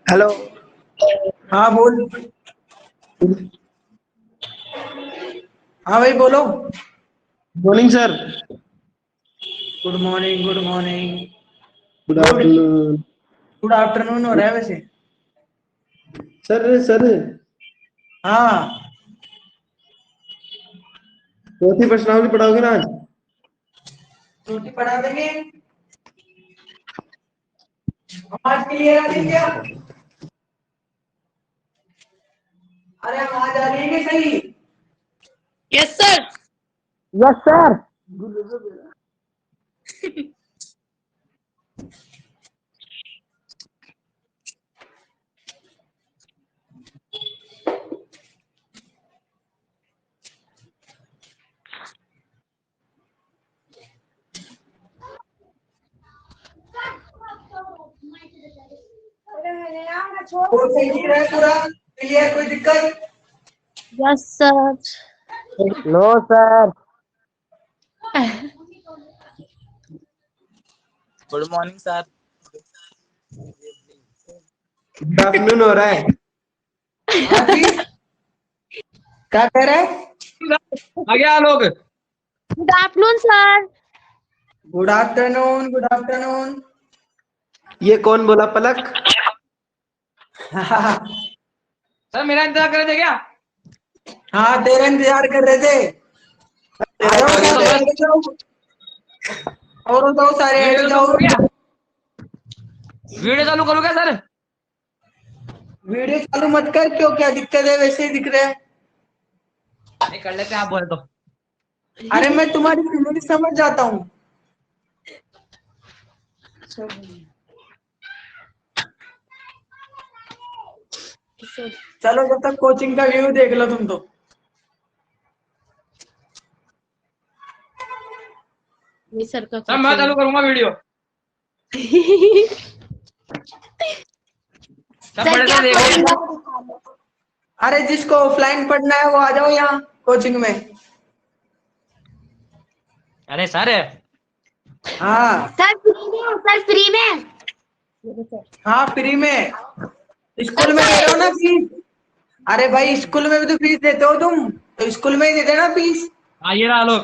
Hello. हाँ बोल। हाँ भाई बोलो। Morning sir. Good morning, good morning. Good afternoon. Good afternoon हो रहा है वैसे। सर सर हाँ। चौथी प्रश्नावली पढ़ाओगे ना आज? रोटी पढ़ा देंगे। आवाज क्लियर आ रही है क्या? अरे आवाज आ रही है क्या सही? Yes sir. Yes sir. वो सही दिख रहा है पूरा क्लियर, कोई दिक्कत? Yes sir. No sir. Good morning sir. Good afternoon हो रहा है। हाँ जी, क्या कह रहे हैं? आ गया लोग। Good afternoon sir. Good afternoon, good afternoon. ये कौन बोला पलक? सर मेरा इंतजार कर रहे थे क्या? हाँ तेरा इंतजार कर रहे थे। आ जाओ सारे बस हट जाओ। और बताओ सारे हट वीडियो जाओ। चालू करो क्या? वीडियो चालू करो क्या सर? वीडियो चालू मत कर, क्यों, क्या दिक्कत है? वैसे ही दिख रहा है। नहीं कर लेते आप बोले तो। अरे मैं तुम्हारी फीलिंग समझ जाता हूँ। चलो जब तक कोचिंग का व्यू देख लो तुम तो। नहीं सर का सर मैं चालू करूंगा वीडियो। सब सर बड़े क्या से देख रहे हैं। अरे जिसको ऑफलाइन पढ़ना है वो आ जाओ यहाँ कोचिंग में। अरे सर हाँ सर फ्री में, सर फ्री में। हाँ फ्री में। स्कूल में दे रहे हो ना सर फीस? अरे भाई स्कूल में भी तो फीस देते हो तुम, तो स्कूल में ही दे देना फीस। आइए रहा लोग।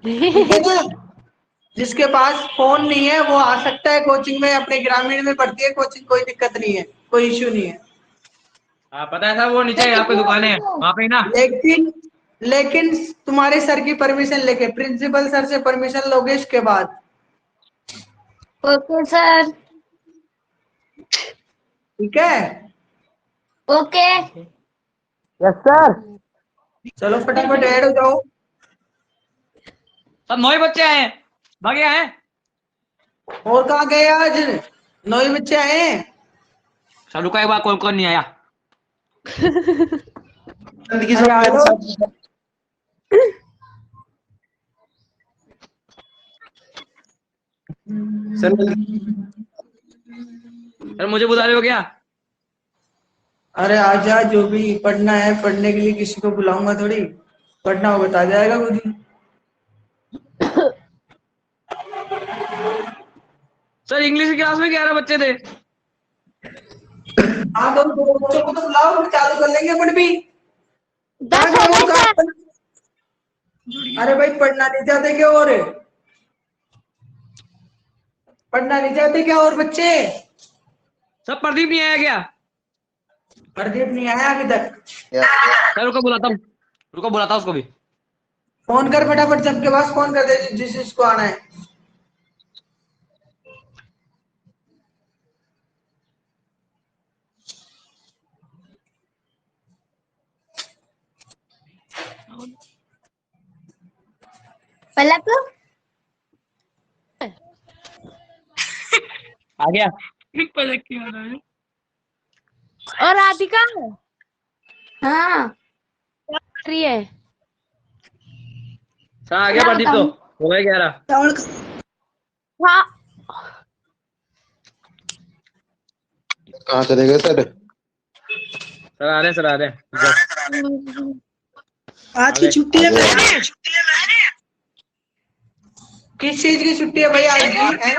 ठीक है ना? जिसके पास फोन नहीं है वो आ सकता है कोचिंग में, अपने ग्रामीण में पढ़ती है कोचिंग, कोई दिक्कत नहीं है, कोई इश्यू नहीं है। पता है सर वो नीचे आपकी दुकान है वहाँ पे ही ना। लेकिन लेकिन तुम्हारे सर की परमिशन लेके, प्रिंसिपल सर से परमिशन लोगे इसके बाद। Okay sir. ठीक है? ओके। Yes sir. चलो फटाफट ऐड हो जाओ। सर 9 बच्चे आए हैं, भागे आए हैं। और कहाँ गए आज? 9 ही बच्चे आए हैं। सर रुका एक बार, कौन कौन नहीं आया? जिंदगी अरे आ जाओ। सर सर मुझे बुला रहे हो क्या? अरे आजा, जो भी पढ़ना है पढ़ने के लिए किसी को बुलाऊंगा थोड़ी, पढ़ना हो बता जाएगा खुद ही। सर इंग्लिश की क्लास में 11 बच्चे थे। हाँ तो दो बच्चों को तो बुलाओ, फिर चालू कर लेंगे अपन भी। 10 कहाँ हो गए गए वो, सर। अरे भाई पढ़ना नहीं चाहते क्या? और पढ़ना नहीं चाहते क्या और बच्चे? सर प्रदीप नहीं आया क्या? प्रदीप नहीं आया अभी तक। सर रुको बुलाता हूँ, रुको बुलाता हूँ उसको भी। फोन कर फटाफट, सबके पास फोन कर दे जिस जिसको आना है। पलक आ गया। पलक की आ रहा है। और राधिका हाँ क्या कर रही है? सर आ गया प्रदीप तो, हो गए 11। हाँ कहाँ चले गए सर? सर आ रहे हैं, सर आ रहे हैं। आज की छुट्टी है। किस चीज की छुट्टी है भाई आज की?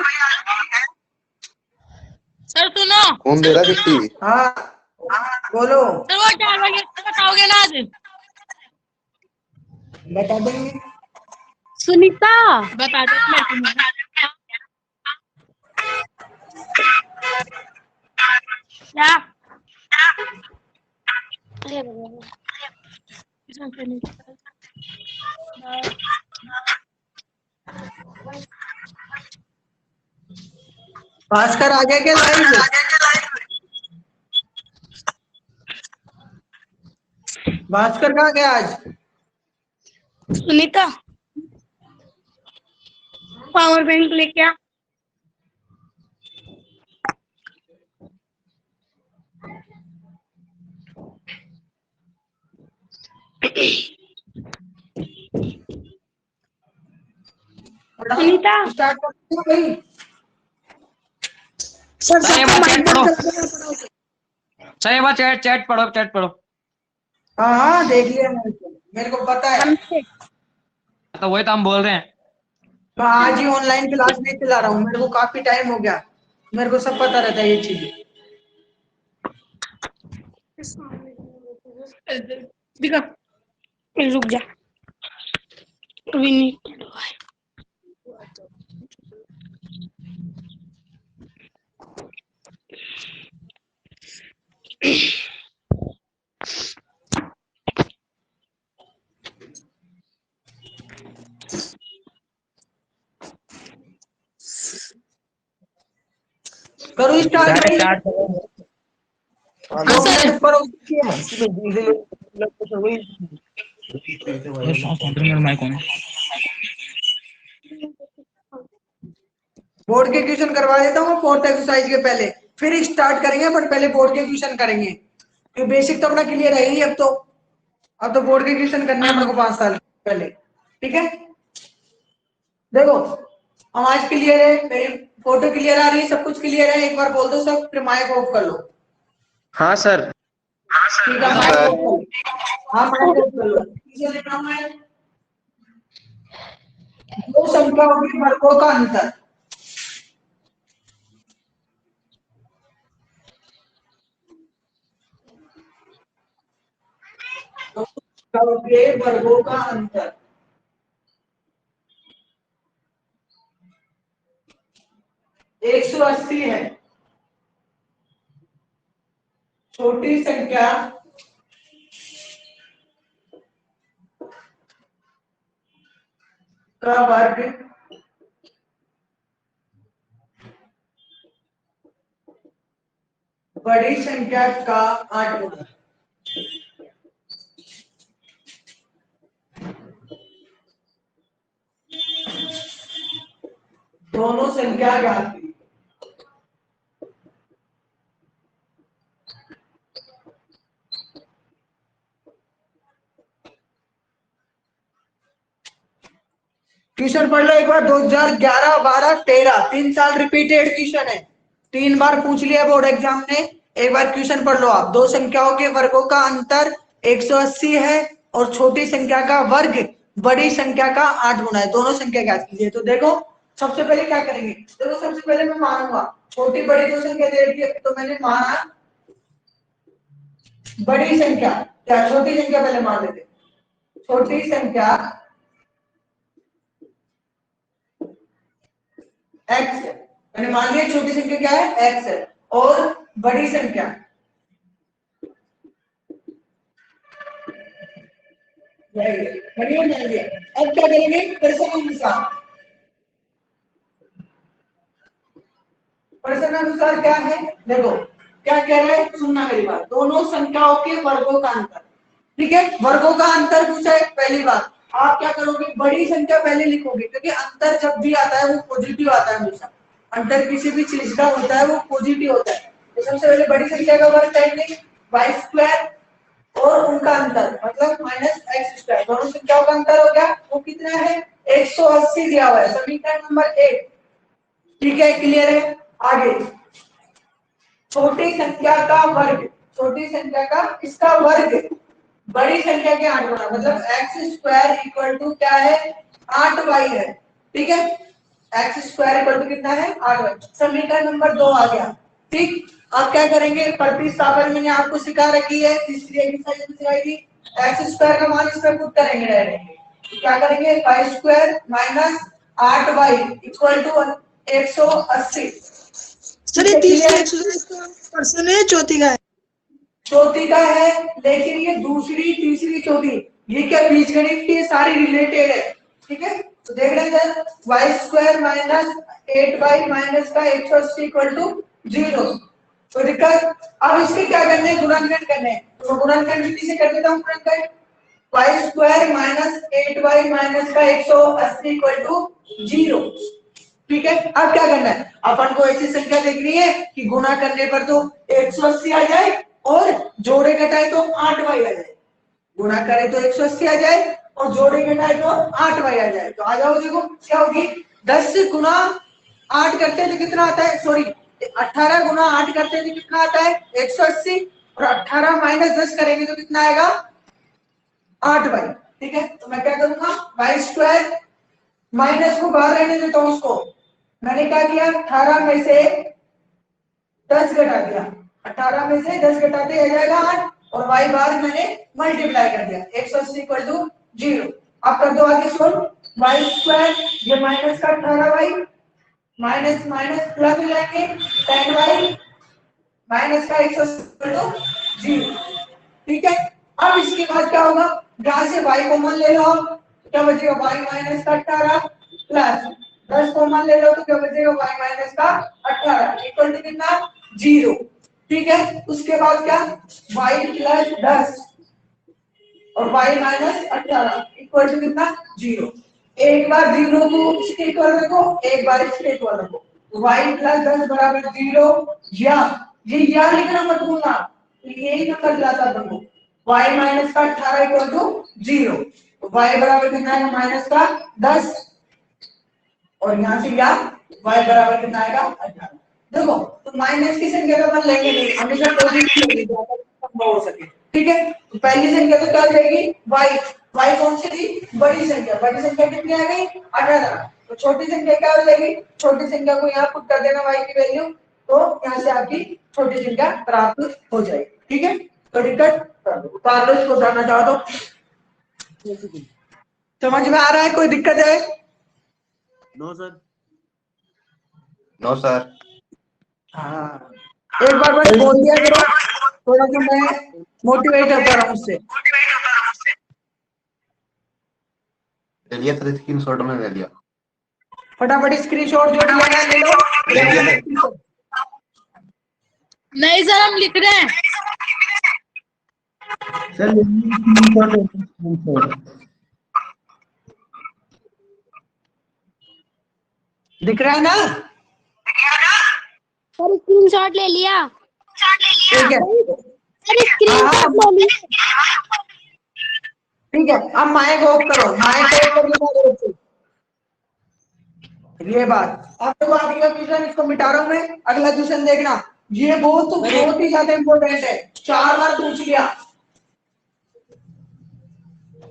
सर सुनो, कौन दे रहा छुट्टी? हाँ बोलो। सर वो 4 बजे बताओगे ना आज? बता देंगे। सुनीता बता दो मेरे को। क्या? अरे भगवान। भास्कर आ गया क्या लाइव? भास्कर कहाँ गया आज? सुनीता पावर बैंक लेके आ। सुनीता स्टार्ट करते हैं भाई। सर सर, ये बात चैट पढ़ो। सर एक बार चैट पढ़ो। हाँ हाँ देख लिया मेरे को पता है। तो वही तो हम बोल रहे हैं। मैं आज ही ऑनलाइन क्लास नहीं चला रहा हूँ, मेरे को काफी टाइम हो गया, मेरे को सब पता रहता है ये चीज। दिखा, रुक जा अभी नहीं। करो स्टार्ट भाई। हाँ सर। करो। बोर्ड के क्वेश्चन करवा देता हूँ फोर्थ एक्सरसाइज के पहले, फिर स्टार्ट करेंगे, बट पहले बोर्ड के क्वेश्चन करेंगे। तो बेसिक तो अपना क्लियर है ही। अब तो बोर्ड के क्वेश्चन करने हैं अपने को 5 साल पहले। ठीक है, देखो हम आज क्लियर है, मेरी फोटो क्लियर आ रही है, सब कुछ क्लियर है। एक बार बोल दो सब, फिर माइक ऑफ कर लो। हाँ सर। ठीक है, माइक ऑफ कर लो। हाँ माइक ऑफ कर लो। किसे लिखना है? दो संख्याओं के वर्गों का अंतर। दो संख्याओं के वर्गों का अंतर। एक 180 है। छोटी संख्या का वर्ग बड़ी संख्या का 8 गुना। दोनों संख्या ज्ञात की। क्वेश्चन पढ़ लो एक बार। 2011, 12, 13 3 साल रिपीटेड क्वेश्चन है, 3 बार पूछ लिया बोर्ड एग्जाम ने। एक बार क्वेश्चन पढ़ लो आप। दो संख्याओं के वर्गों का अंतर 180 है और छोटी संख्या का वर्ग बड़ी संख्या का 8 गुना है। दोनों संख्या ज्ञात कीजिए। तो देखो सबसे पहले क्या करेंगे, देखो सबसे पहले मैं मानूंगा छोटी बड़ी दो संख्या दे रखी है, तो मैंने माना बड़ी संख्या, क्या छोटी संख्या पहले मान लेते। छोटी संख्या x है, मैंने मान लिया छोटी संख्या क्या है x है, और बड़ी संख्या बढ़िया मान लिया। अब क्या करेंगे, प्रश्न अनुसार क्या है, देखो क्या कह रहा है, सुनना मेरी बात। दोनों संख्याओं के वर्गों का अंतर। ठीक है, वर्गों का अंतर पूछा है। पहली बात आप क्या करोगे, बड़ी संख्या पहले लिखोगे, क्योंकि अंतर जब भी आता है वो पॉजिटिव आता है हमेशा। अंतर किसी भी चीज का होता है वो पॉजिटिव होता है। तो सबसे पहले बड़ी संख्या का वर्ग करेंगे वाई स्क्वायर और उनका अंतर मतलब माइनस एक्स स्क्वायर। दोनों संख्याओं का अंतर हो गया, वो कितना है 180 दिया हुआ है, समीकरण नंबर 1। ठीक है, क्लियर है। आगे छोटी संख्या का वर्ग, छोटी संख्या का इसका वर्ग बड़ी संख्या के 8 गुना, मतलब एक्स स्क्वायर इक्वल टू क्या है 8y है। ठीक है, एक्स स्क्वायर इक्वल टू कितना है 8y। समीकरण नंबर 2 आ गया। ठीक, अब क्या करेंगे, प्रतिस्थापन मैंने आपको सिखा रखी है, तीसरी एक्सरसाइज में सिखाई थी। एक्स स्क्वायर का मान इसमें पुट करेंगे डायरेक्ट। क्या करेंगे, y square minus 8y equal to 180। Sir ये तीसरी एक्सरसाइज का पर्सन है, चौथी का है? चौथी का है, लेकिन ये दूसरी तीसरी चौथी ये क्या बीजगणित की सारी रिलेटेड है। ठीक है, तो देख रहे हैं Y square minus 8y minus का 180 इक्वल टू 0। तो दिक्कत, अब इसके क्या करने हैं, गुणनखंड करने हैं। तो गुणनखंड विधि से कर देता हूं गुणनखंड। Y square minus 8y minus का 180 इक्वल टू 0। ठीक है, अब क्या करना है, अपन को ऐसी संख्या देखनी है कि गुणा करने पर तो 180 आ जाए और जोड़े घटाए तो 8y आ जाए। गुणा करे तो 180 आ जाए और जोड़े घटाए तो 8y आ जाए। तो आ जाओ, देखो क्या होगी, 10 गुना 8 करते हैं तो कितना आता है, सॉरी 18 गुना 8 करते हैं तो कितना आता है 180, और 18 माइनस 10 करेंगे तो कितना आएगा 8y। ठीक है, तो मैं क्या करूंगा, वाई स्क्वायर माइनस को बाहर रहने देता हूं, उसको मैंने क्या किया 18 में से 10 घटा दिया, 18 में से 10 घटाते आ जाएगा 8, और y बार मैंने मल्टीप्लाई कर दिया 180 इक्वल टू 0। अब कर दो आगे सोल्व, वाई स्क्वायर ये माइनस का 18y माइनस माइनस प्लस हो जाएंगे 10y माइनस का 180 इक्वल टू 0। ठीक है, अब इसके बाद क्या होगा, यहां से y कॉमन ले लो, क्या बचेगा y माइनस का 18 प्लस 10 कॉमन ले लो तो क्या बचेगा y माइनस का 18 इक्वल टू कितना 0। ठीक है, उसके बाद क्या y प्लस 10 और y माइनस 18 इक्वल टू कितना 0। एक बार 0 को इसके इक्वल रखो, एक बार इसके इक्वल रखो, y प्लस 10 बराबर 0, या लिखना मत भूलना, यही नंबर दिलाता तुमको। y माइनस का 18 इक्वल टू 0, तो y बराबर कितना है माइनस का 10, और यहाँ से क्या y बराबर कितना आएगा 18। देखो, तो माइनस की संख्या तो अपन लेंगे नहीं, हमेशा पॉजिटिव लेंगे संभव हो सके। ठीक है, तो पहली संख्या तो क्या जाएगी y कौन सी थी, बड़ी संख्या, बड़ी संख्या कितनी आ गई 18। तो छोटी संख्या क्या हो जाएगी, छोटी संख्या को यहाँ पुट कर देना y की वैल्यू, तो यहाँ से आपकी छोटी संख्या प्राप्त हो जाएगी। ठीक है, तो दिक्कत उतार लो, इसको उतारना चाहो तो समझ में आ रहा है, कोई दिक्कत है? No sir. No sir. हाँ, एक बार बस बोल दिया करो, थोड़ा सा मैं मोटिवेट होता रहा उससे। ले लिया था, स्क्रीनशॉट में ले लिया। फटाफट स्क्रीनशॉट जो लेना है ले लो। ले लिया था। नहीं सर, हम लिख रहे हैं। सर दिख रहा है ना? सर स्क्रीनशॉट ले लिया। ठीक है, सर स्क्रीनशॉट ले लिया। ठीक है, अब माइक ऑफ करो, माइक ऑफ कर लो। ये बात अब तो आगे का क्वेश्चन, इसको मिटा रहा हूं मैं, अगला क्वेश्चन देखना, ये बहुत ही ज्यादा इंपॉर्टेंट है, 4 बार पूछ लिया।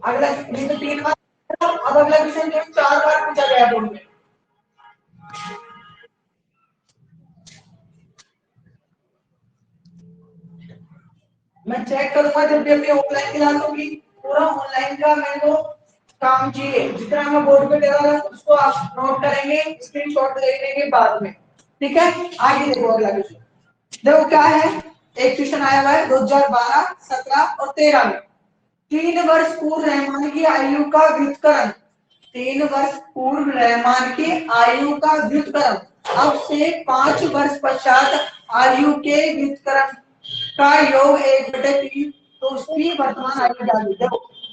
अगला ये तो 3 बार, अब अगला क्वेश्चन जो 4 बार पूछा गया बोर्ड में। मैं चेक करूंगा जब भी अपनी ऑफलाइन क्लास होगी, पूरा ऑनलाइन का मेरे को काम चाहिए, जितना मैं बोर्ड पे दे रहा हूं उसको आप नोट करेंगे, स्क्रीनशॉट ले लेंगे बाद में। ठीक है, आगे देखो अगला क्वेश्चन, देखो क्या है, एक क्वेश्चन आया हुआ है 2012, 17 और 13 में। 3 वर्ष पूर्व रहमान की आयु का व्युत्क्रम, 3 वर्ष पूर्व रहमान की आयु का व्युत्क्रम अब से 5 वर्ष पश्चात आयु के व्युत्क्रम का योग 1/3, तो उसकी वर्तमान आयु जान लीजिए।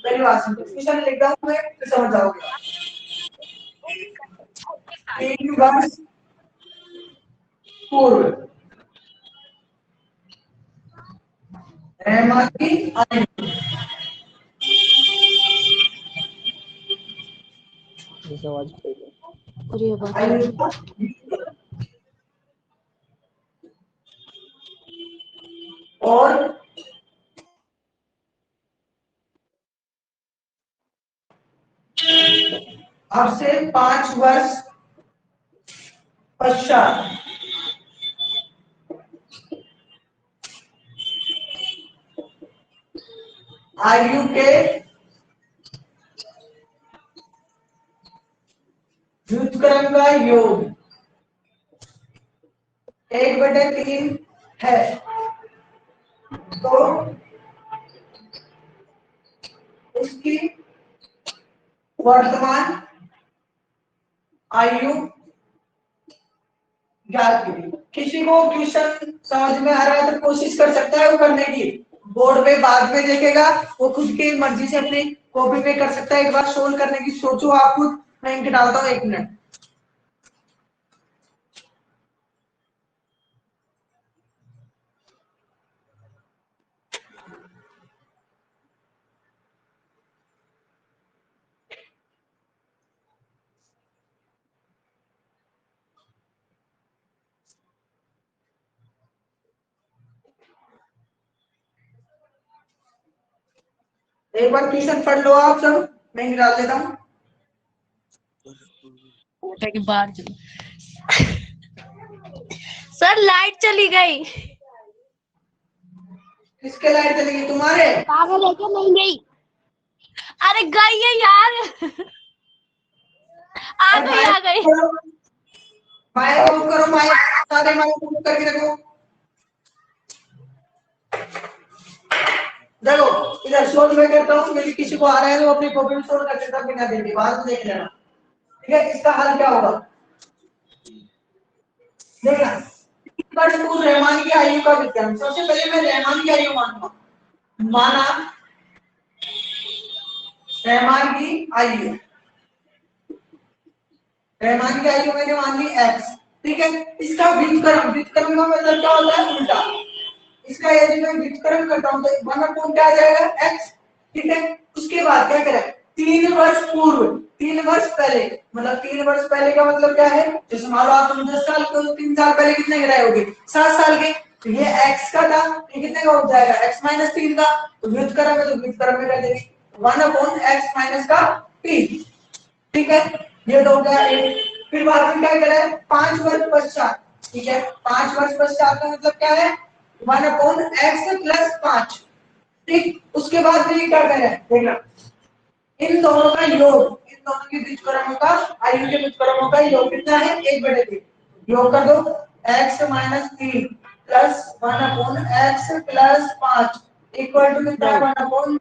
पहली बात सुनो, क्वेश्चन लिख रहा हूं मैं, तो समझ जाओगे। 3 वर्ष पूर्व रहमान की आयु, और अब से 5 वर्ष पश्चात आयु के व्युत्क्रम का योग 1/3 है, तो उसकी वर्तमान आयु ज्ञात कीजिए। किसी को क्वेश्चन समझ में आ रहा है तो कोशिश कर सकता है वो करने की, बोर्ड पे बाद में देखेगा, वो खुद की मर्जी से अपनी कॉपी पे कर सकता है। एक बार सोल्व करने की सोचो आप खुद, मैं इनके डालता हूँ 1 मिनट। एक बार क्वेश्चन पढ़ लो आप सब, मैं इनके डाल देता हूँ। के बाहर चलो। सर लाइट चली गई। किसके लाइट चली गई? तुम्हारे? पागल है क्या? नहीं गई। अरे गई है यार। आ गई। माइक ऑफ करो, माइक सारे माइक ऑफ करके रखो। देखो इधर सोल्व मैं करता हूँ, यदि किसी को आ रहा है तो अपनी कॉपी में सोल्व कर देता हूँ बिना देखे, बाद में देख लेना। ठीक है, इसका हल क्या होगा देखना। रहमान की आयु का विज्ञान, सबसे पहले मैं रहमान की आयु मानूंगा। माना रहमान की आयु, रहमान की आयु मैंने मान ली x। ठीक है, इसका व्युत्क्रम, व्युत्क्रम का मतलब क्या होता है? उल्टा। इसका यदि मैं व्युत्क्रम करता हूं तो 1/2 क्या आ जाएगा? x। ठीक है, उसके बाद क्या करें? 3 वर्ष पूर्व, 3 वर्ष पहले, मतलब 3 वर्ष पहले का मतलब क्या है? जैसे मान लो आप 10 साल के हो, 3 साल पहले कितने के रहे होगे? 7 साल के। तो ये x का था, ये कितने का हो जाएगा? x - 3 का। तो व्युत्क्रम है तो व्युत्क्रम में कर देंगे 1/x - का 3। ठीक है, ये तो हो गया एक। फिर बाद में क्या करें? 5 वर्ष पश्चात। ठीक है, 5 वर्ष पश्चात का मतलब क्या है? 1/x + 5। ठीक, उसके बाद में क्या करें? देखना, इन दोनों का योग, इन दोनों के व्युत्क्रमों का, आयु के व्युत्क्रमों का योग कितना है? 1/3। योग कर दो, x - 3 + 1/x + 5 इक्वल टू कितना है? 1/।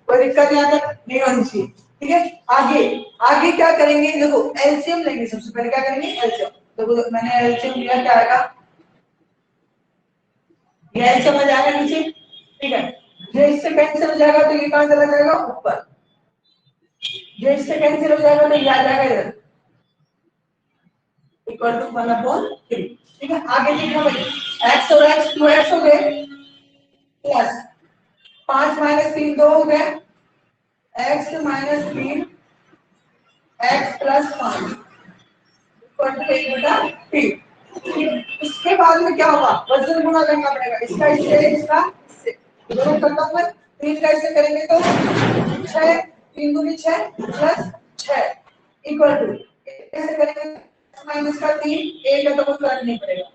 कोई दिक्कत यहाँ तक नहीं होनी चाहिए। ठीक है, आगे आगे क्या करेंगे? देखो एलसीएम लेंगे। सबसे पहले क्या करेंगे? एलसीएम। देखो मैंने एलसीएम लिया, क्या आएगा? ये एलसीएम आ जाएगा नीचे। ठीक है, ये इससे कैंसिल हो जाएगा तो ये कहां चला जाएगा? ऊपर। ये इससे कैंसिल हो जाएगा तो ये आ जाएगा इधर, इक्वल टू 1/3। ठीक है, आगे देखना भाई, x और x 2x हो गए, प्लस 5 - 3 2 हो गए, x - 3 x + 5 1/3। उसके बाद में क्या होगा? वजन गुणा करना पड़ेगा, इसका इससे, इसका इससे। दोनों करता हूं मैं, 3 का इससे करेंगे तो 6, 3 दूनी 6 + 6 इक्वल टू, कैसे करेंगे? माइनस का 3, 1 है तो कोई फर्क नहीं पड़ेगा।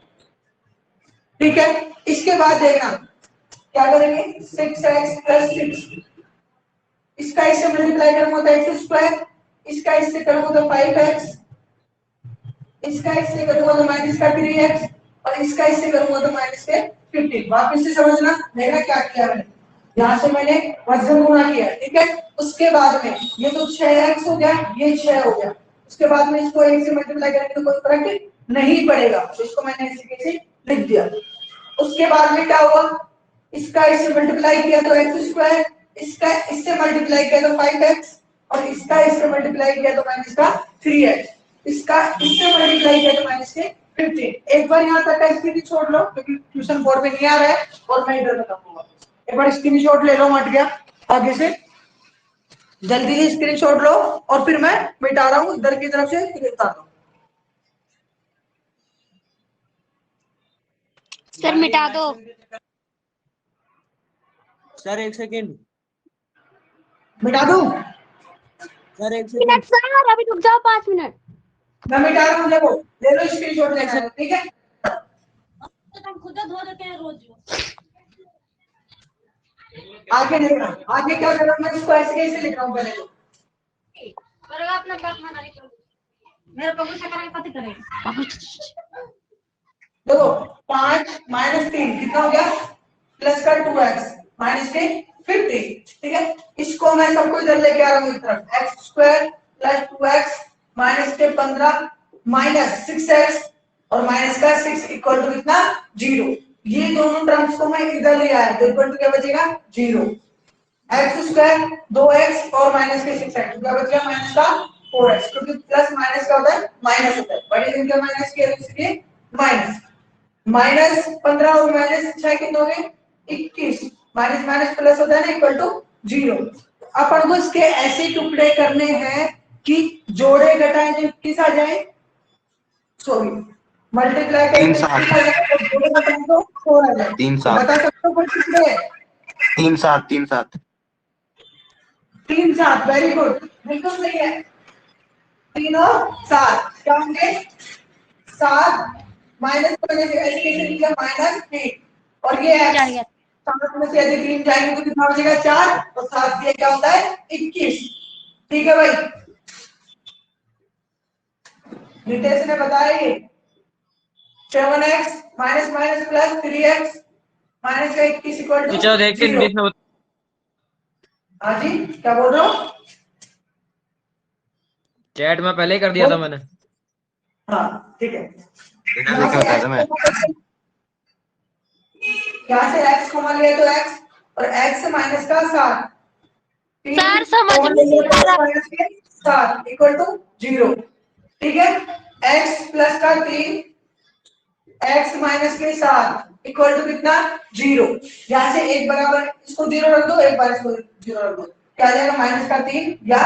ठीक है, इसके बाद देखना क्या करेंगे? 6x + 6, इसका इससे मल्टीप्लाई करूंगा तो x², इसका इससे करूंगा तो 5x, इसका इससे करूंगा तो -3x, और इसका इससे करूंगा तो -15। वापस से समझना, देखना क्या किया मैंने। यहाँ से मैंने वजन गुणा किया। ठीक है, उसके बाद में ये तो 6x हो गया, ये 6 हो गया। उसके बाद में इसको 1 से मल्टीप्लाई करेंगे तो कोई फर्क नहीं पड़ेगा, तो इसको मैंने ऐसे कैसे लिख दिया। उसके बाद में क्या हुआ? इसका इससे मल्टीप्लाई किया तो x², इसका इससे मल्टीप्लाई किया तो 5x, और इसका इससे मल्टीप्लाई किया तो -3x, इसका इससे मल्टीप्लाई किया तो -15। एक बार यहाँ तक का स्क्रीनशॉट लो, क्योंकि ट्यूशन बोर्ड में नहीं आ रहा है और मैं इधर बताऊंगा। एक बार स्क्रीनशॉट ले लो, मट गया आगे से, जल्दी से स्क्रीनशॉट लो, और फिर मैं मिटा रहा हूँ इधर की तरफ से, फिर बता रहा हूँ। सर मिटा दो। Sir 1 second. मिटा दूं? Sir 1 minute second. सर, अभी रुक जाओ 5 मिनट। मैं मिटा रहा हूँ, देखो ले लो स्क्रीनशॉट लेना है, ठीक है। हम खुद धो देते हैं रोज। आगे देखना, आगे क्या कर रहा हूँ मैं, इसको ऐसे कैसे लिख रहा हूँ पहले तो। पर अपना बात माना नहीं करो, मेरे पप्पू से करेंगे कति करेंगे। देखो 5 माइनस 3 कितना हो गया, प्लस का 2x माइनस 3 50, ठीक है। इसको मैं सबको इधर लेके आ रहा हूँ इस तरफ, x square plus 2x minus के 15 माइनस 6x और माइनस का 6 इक्वल टू कितना 0। ये दोनों टर्म्स को मैं इधर ले आया तो इक्वल टू क्या बचेगा 0। एक्स स्क्वायर 2x और माइनस के 6x क्या बचेगा माइनस का 4x, क्योंकि प्लस माइनस का होता है माइनस होता है, बड़ी संख्या माइनस की है इसलिए माइनस। माइनस 15 और माइनस 6 कितने हो गए 21, माइनस माइनस प्लस होता है ना इक्वल टू 0। अपन को इसके ऐसे टुकड़े करने हैं कि जोड़े घटाएं तो 21 आ जाए, सॉरी मल्टीप्लाई करें तो 21 आ जाए और जोड़े घटाएं तो 4 आ जाए। 3 तो 7 बता सकते हो कोई टुकड़े 3 7 3 7 3 7, वेरी गुड, बिल्कुल सही है। 3 और 7 क्या होंगे 7 माइनस ऐसे कैसे लिखा माइनस 3 और ये क्या x गया 7 में से यदि 3 जाएंगे तो कितना बचेगा 4 और 7 ये क्या होता है 21, ठीक है भाई। नितेश ने बताया ये 7x minus minus plus 3x minus का 21 इक्वल टू टीचर देख के 0। इंग्लिश में हाँ जी क्या बोल रहे हो, चैट में पहले ही कर दिया था मैंने। हाँ ठीक है। बिना देखे बताया था मैं। यहाँ से x को मान लिया तो x और x माइनस का 7 सर समझ में नहीं आ रहा। माइनस के 7 इक्वल टू 0, ठीक है। x प्लस का 3 x माइनस के 7 इक्वल टू कितना 0। यहाँ से एक बराबर इसको 0 रख दो, एक बार इसको 0 रख दो, क्या आ जाएगा माइनस का 3 या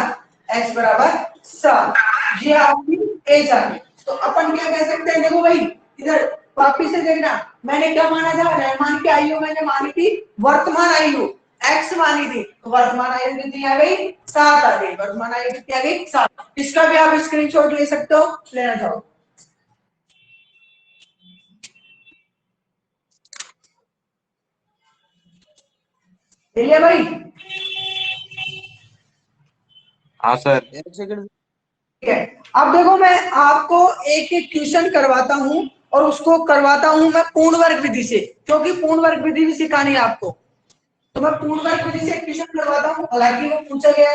x बराबर 7। ये आपकी एज आ गई। तो अपन क्या कह सकते हैं, देखो भाई इधर वापिस से देखना, मैंने क्या माना था रहमान की आयु मैंने मानी थी वर्तमान आयु x मानी थी, तो वर्तमान आयु कितनी आ गई 7 आ गई, वर्तमान आयु कितनी आ गई 7। इसका भी आप स्क्रीनशॉट ले सकते हो, लेना चाहो ले लिया भाई। हाँ सर। एक सेकंड। ठीक है, अब देखो मैं आपको एक एक क्वेश्चन करवाता हूं और उसको करवाता हूं मैं पूर्ण वर्ग विधि से, क्योंकि पूर्ण वर्ग विधि भी सिखानी है आपको। तो मैं पूर्ण वर्ग विधि से क्वेश्चन करवाता हूं, हालांकि वो पूछा गया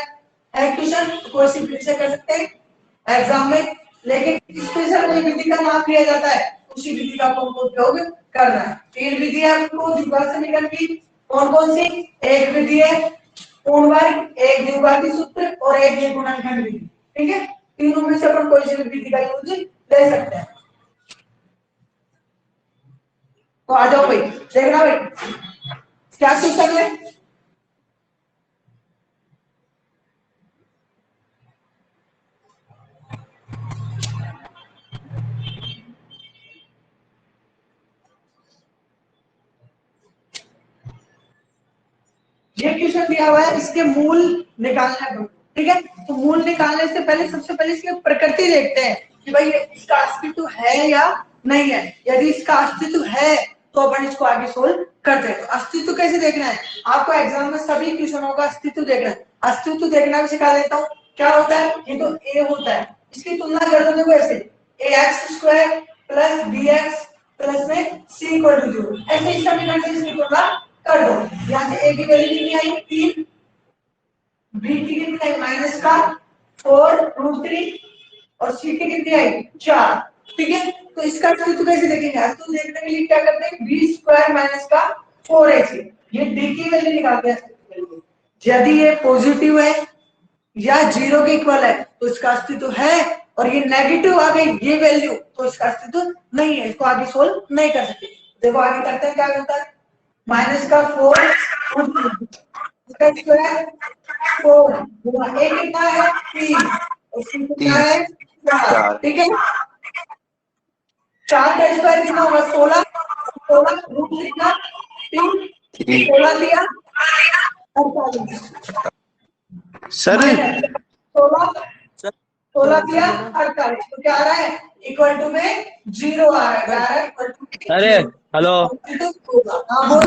है क्वेश्चन, कोई सी विधि से कर सकते हैं एग्जाम में, लेकिन स्पेशल कोई विधि का नाम लिया जाता है उसी विधि का आपको उपयोग करना है। तीन विधि है आपको द्विघात समीकरण की, कौन कौन सी, एक विधि है पूर्ण वर्ग, एक द्विघाती सूत्र और एक है गुणनखंड विधि, ठीक है। तीनों में से अपन कोई सी भी विधि का यूज ले सकते हैं। तो आ जाओ भाई, देखना भाई क्या क्वेश्चन है। ये क्वेश्चन दिया हुआ है, इसके मूल निकालना है, ठीक है। तो मूल निकालने से पहले सबसे पहले इसकी प्रकृति देखते हैं कि भाई इसका अस्तित्व है या नहीं है। यदि इसका अस्तित्व है तो अपन इसको आगे सोल्व करते हैं। तो अस्तित्व कैसे देखना है, आपको एग्जाम में सभी क्वेश्चनों का अस्तित्व देखना है। अस्तित्व देखना भी सिखा देता हूँ, क्या होता है, ये तो a होता है, इसकी तुलना कर दो, देखो ऐसे ax square plus bx plus में c इक्वल टू 0, ऐसे इस समीकरण से इसकी तुलना कर दो। यहाँ से a की वैल्यू कितनी आई 3, b की कितनी आई माइनस का 4√3 और c की कितनी आई 4, ठीक है। तो इसका अस्तित्व कैसे देखेंगे, अस्तित्व देखने के लिए क्या करते हैं b स्क्वायर माइनस का 4ac, ये d की वैल्यू निकालते हैं। यदि ये पॉजिटिव है या 0 के इक्वल है तो इसका अस्तित्व है, और ये नेगेटिव आ गई ये वैल्यू तो इसका अस्तित्व नहीं है, इसको आगे सोल्व नहीं कर सकते। देखो आगे करते हैं, क्या होता है माइनस का 4 इसका स्क्वायर 4 गुना a कितना है 3 और c कितना है 4, ठीक है। 4 का स्क्वायर कितना होगा 16, 16 रूट कितना 3, 16 दिया 48 सर 16 16 दिया 48, तो क्या आ रहा है इक्वल टू में 0 आ रहा है इक्वल टू। अरे हेलो हाँ बोल।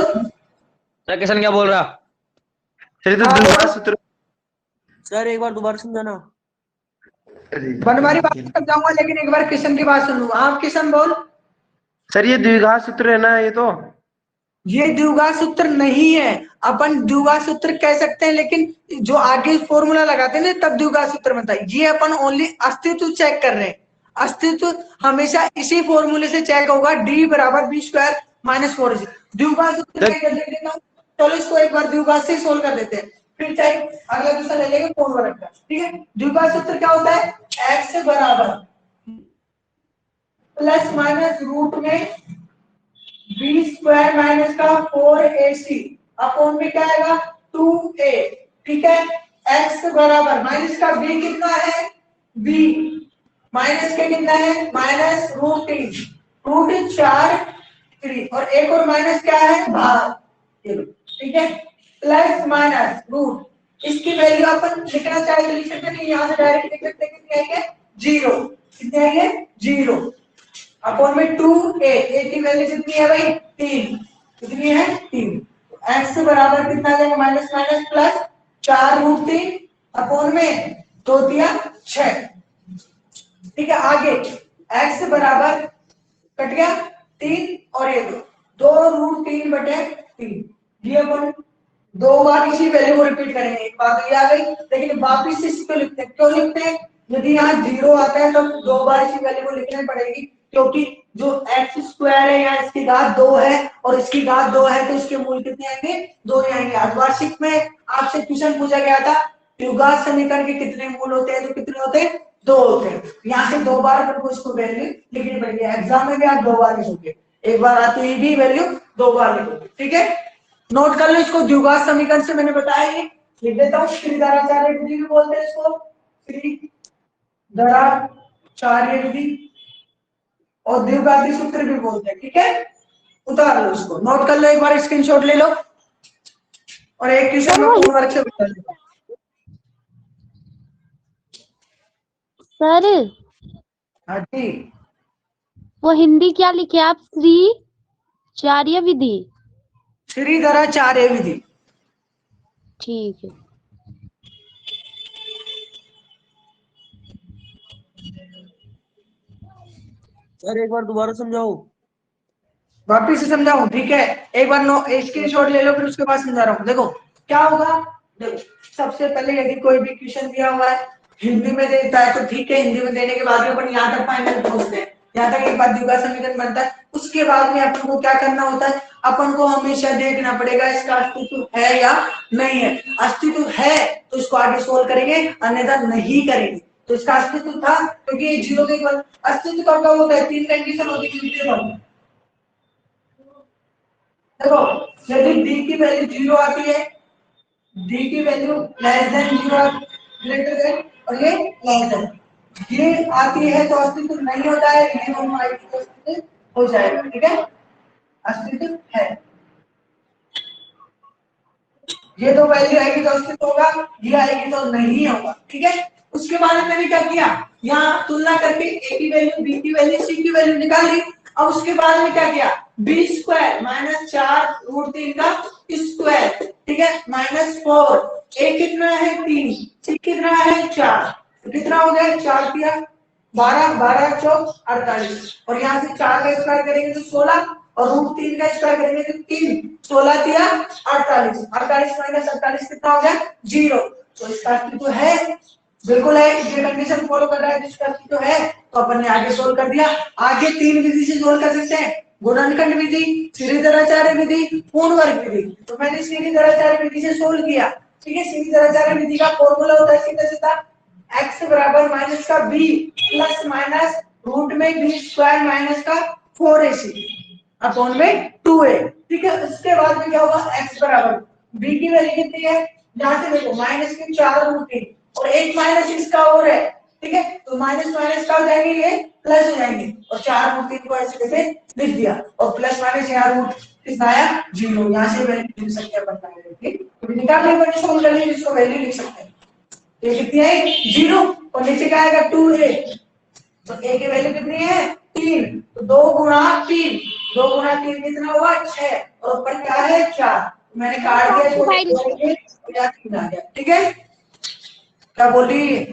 सर, किशन क्या बोल रहा? सर ये तो हाँ, द्विघात बोल। सूत्र। सर एक बार दोबारा समझाना। बनवारी बात समझाऊंगा लेकिन एक बार किशन की बात सुन लूं। आप किशन बोल। सर ये द्विघात सूत्र है ना ये तो। ये द्विघात सूत्र नहीं है, अपन द्विघात सूत्र कह सकते हैं लेकिन जो आगे फॉर्मूला लगाते हैं ना तब द्विघात सूत्र बनता है। ये अपन ओनली अस्तित्व चेक कर रहे हैं। अस्तित्व हमेशा इसी फॉर्मूले से चेक होगा, डी बराबर बी स्क्वायर माइनस 4ac। द्विघात सूत्र मैं कर देता हूँ। चलो इसको एक बार द्विघात से सोल्व कर देते हैं, फिर चाहे अगला दूसरा ले लेंगे फोन वर्क का। ठीक है, द्विघात सूत्र क्या होता है? एक्स बराबर प्लस माइनस रूट में बी स्क्वायर माइनस का 4ac अपॉन में क्या आएगा 2a। ठीक है, x बराबर माइनस का b कितना है b माइनस के कितना है माइनस रूट 4 3 और एक और माइनस क्या है भाग। ठीक है, प्लस माइनस रूट इसकी वैल्यू अपन लिखना चाहे तो लिख सकते हैं, यहाँ से डायरेक्ट लिख सकते हैं कितनी आएगी 0। कितनी आएगी 0 अपॉन में 2a। a की वैल्यू कितनी है भाई 3। कितनी है 3। x बराबर कितना आ जाएगा माइनस माइनस प्लस 4√3 अपॉन में 2 दिया 6। ठीक है, आगे x बराबर कट गया 3 और ये 2√3/3। ये अपन 2 बार इसी वैल्यू को रिपीट करेंगे। एक बात ये आ गई, लेकिन वापिस इसको लिखते हैं। क्यों लिखते हैं? यदि यहाँ 0 आता है तो 2 बार इसी वैल्यू को लिखनी पड़ेगी, क्योंकि जो एक्स स्क्वायर है या इसकी घात 2 है और इसकी घात 2 है तो इसके मूल कितने आएंगे 2 ही आएंगे। अर्धवार्षिक में आपसे क्वेश्चन पूछा गया था द्विघात समीकरण के कितने मूल होते हैं, तो कितने होते हैं 2 होते हैं। यहाँ से 2 बार आपको इसको वैल्यू लिखनी पड़ेगी। एग्जाम में भी आप 2 बार लिखोगे, एक बार आती हुई भी वैल्यू 2 बार लिखोगे। ठीक है, नोट कर लो इसको। द्विघात समीकरण से मैंने बताया ये लिख देता हूँ। त्रिधाराचार्य विधि भी बोलते हैं इसको, त्रिधाराचार्य विधि और द्विघाती सूत्र भी बोलते हैं। ठीक है, उतार लो इसको, नोट कर लो, एक बार स्क्रीनशॉट ले लो और एक क्वेश्चन में पूर्ण वर्ग से बता लो। सर हाँ जी, वो हिंदी क्या लिखे आप? श्रीचार्य विधि। त्रिधाराचार्य विधि। ठीक है। सर एक बार दोबारा समझाओ। वापिस से समझाऊं? ठीक है, एक बार नो स्क्रीनशॉट ले लो, फिर उसके बाद समझा रहा हूँ। देखो क्या होगा। देखो सबसे पहले यदि कोई भी क्वेश्चन दिया हुआ है हिंदी में देता है तो ठीक है, हिंदी में देने के बाद अपन यहाँ तक फाइनल पहुंचते हैं, यहाँ तक एक बार द्विघात समीकरण बनता है। उसके बाद में अपन को क्या करना होता है, अपन को हमेशा देखना पड़ेगा इसका अस्तित्व है या नहीं है। अस्तित्व है तो इसको आगे सोल्व करेंगे, अन्यथा नहीं करेंगे। तो इसका अस्तित्व था क्योंकि ये 0 के इक्वल। अस्तित्व कब कब होता है? 3 कंडीशन होती है। देखो यदि d की वैल्यू 0 आती है, d की value less than 0 greater than और ये लेस देन ये आती है तो अस्तित्व नहीं होता है। ये दोनों आएगी तो अस्तित्व हो जाएगा। ठीक है, अस्तित्व है। ये दो वैल्यू आएगी तो अस्तित्व होगा, ये आएगी तो नहीं होगा। ठीक है, उसके बाद मैंने क्या किया, यहाँ तुलना करके a की वैल्यू b की वैल्यू c की वैल्यू निकाल ली। अब उसके बाद में क्या किया, बी स्क्वायर माइनस 4√3 का स्क्वायर। ठीक है, माइनस 4 a कितना है 3 c कितना है 4, तो कितना हो गया 4 दिया 12 12 चौक 48 और यहाँ से 4 का स्क्वायर करेंगे तो 16 और √3 का स्क्वायर करेंगे तो 3 16 दिया 48 48 माइनस 48 कितना हो गया 0। तो इसका अस्तित्व है, बिल्कुल है। ये कंडीशन फॉलो कर रहा है जिसका अस्तित्व है तो अपन ने आगे सोल्व कर दिया। आगे 3 विधि से सोल्व कर सकते हैं, गुणनखंड विधि, त्रिधाराचार्य विधि, पूर्ण वर्ग विधि। तो मैंने त्रिधाराचार्य विधि से सोल्व किया। ठीक है, त्रिधाराचार्य विधि का फॉर्मूला होता है सीधा सीधा x बराबर माइनस का b प्लस माइनस रूट में b स्क्वायर माइनस का 4ac अपॉन में 2a। ठीक है, उसके बाद में क्या होगा, x बराबर b की वैल्यू कितनी है, यहां से देखो माइनस की 4√3 और एक माइनस इसका और है। ठीक है, तो माइनस माइनस का हो जाएंगे ये प्लस हो जाएंगे और 4√3 को ऐसे कैसे लिख दिया और प्लस माइनस यहाँ रूट कितना आया 0। यहाँ से वैल्यू लिख सकते हैं अपन। ठीक, तो निकालने पर सोल्व करने इसको वैल्यू लिख सकते हैं। ये कितनी आई 0 और नीचे क्या आएगा 2a, तो a की वैल्यू कितनी है 3, तो 2 गुणा 3, 2 गुणा 3 कितना हुआ 6 और ऊपर क्या है 4, मैंने काट दिया इसको, 3 आ गया। ठीक है, क्या बोल रही है?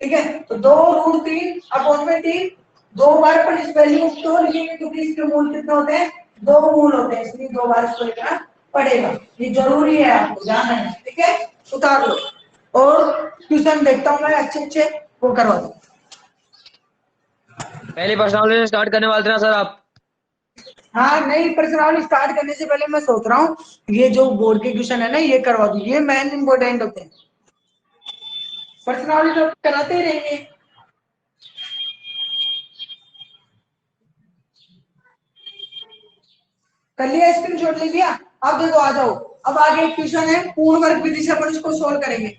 ठीक है, तो 2√3 अपॉन में 3, 2 बार अपन इस वैल्यू को लिखेंगे क्योंकि इसके मूल कितने होते हैं 2 मूल होते हैं, इसलिए 2 बार इसको लिखना पड़ेगा, ये जरूरी है आपको जानना है। ठीक है, उतार लो और क्वेश्चन देखता हूं मैं अच्छे वो करवा दो। पहली प्रश्नावली से स्टार्ट करने वाले थे ना सर आप? हाँ, नई प्रश्नावली स्टार्ट करने से पहले मैं सोच रहा हूँ ये जो बोर्ड के क्वेश्चन है ना ये करवा दूं, ये मेन इंपॉर्टेंट होते हैं, प्रश्नावली तो कराते ही रहेंगे। कर लिया, स्क्रीनशॉट ले लिया? अब देखो आ जाओ, अब आगे एक क्वेश्चन है पूर्ण वर्ग विधि से अपन इसको सोल्व करेंगे।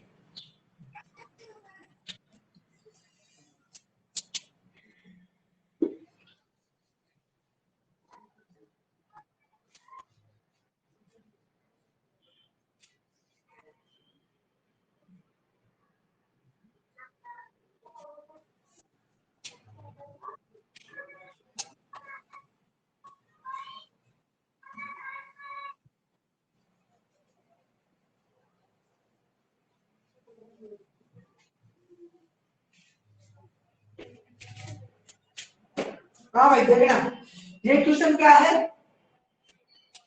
हाँ भाई देखना, ये क्वेश्चन क्या है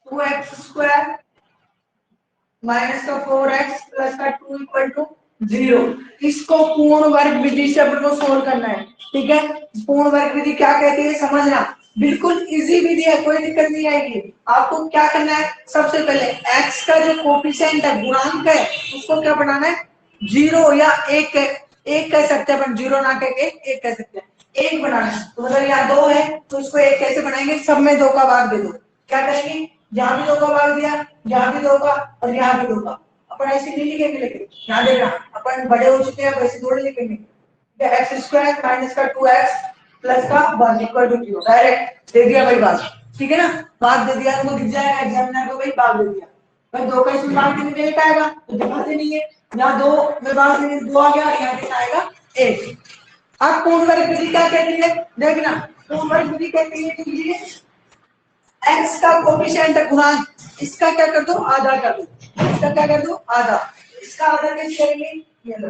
2x² माइनस का 4x प्लस का 2 इक्वल टू 0, इसको पूर्ण वर्ग विधि से अपन को सोल्व करना है। ठीक है, पूर्ण वर्ग विधि क्या कहती है समझना, बिल्कुल इजी विधि है, कोई दिक्कत नहीं आएगी। आपको क्या करना है, सबसे पहले x का जो कोफिशिएंट है गुणांक है उसको क्या बनाना है 0 या 1 कह सकते हैं अपन, 0 ना कह के 1 कह सकते हैं, 1 बनाना है। तो मतलब यहाँ 2 है तो इसको 1 कैसे बनाएंगे, सब में 2 का भाग दे दो, क्या करेंगे यहाँ भी 2 का भाग दिया, यहाँ भी 2 का और यहाँ भी 2 का, अपन ऐसे नहीं लिखेंगे, लेकिन यहाँ देखना अपन बड़े हो चुके हैं वैसे थोड़े लिखेंगे। x² माइनस का 2x प्लस का 1 इक्वल टू 0, डायरेक्ट दे दिया भाई भाग। ठीक है ना, भाग दे दिया तो दिख जाएगा एग्जामिनर को भाई भाग दे दिया, भाई 2 का इसमें भाग देने में 1 आएगा तो दिखाते नहीं है, यहाँ 2 में भाग देने 2 आ गया, यहाँ कितना आएगा 1। अब पूर्ण वर्ग विधि क्या कहती है, देखना पूर्ण वर्ग विधि कहती है कि x का कोफिशिएंट गुणांक, इसका क्या कर दो आधा कर दो, इसका क्या कर दो आधा, इसका आधा कैसे करेंगे, ये लो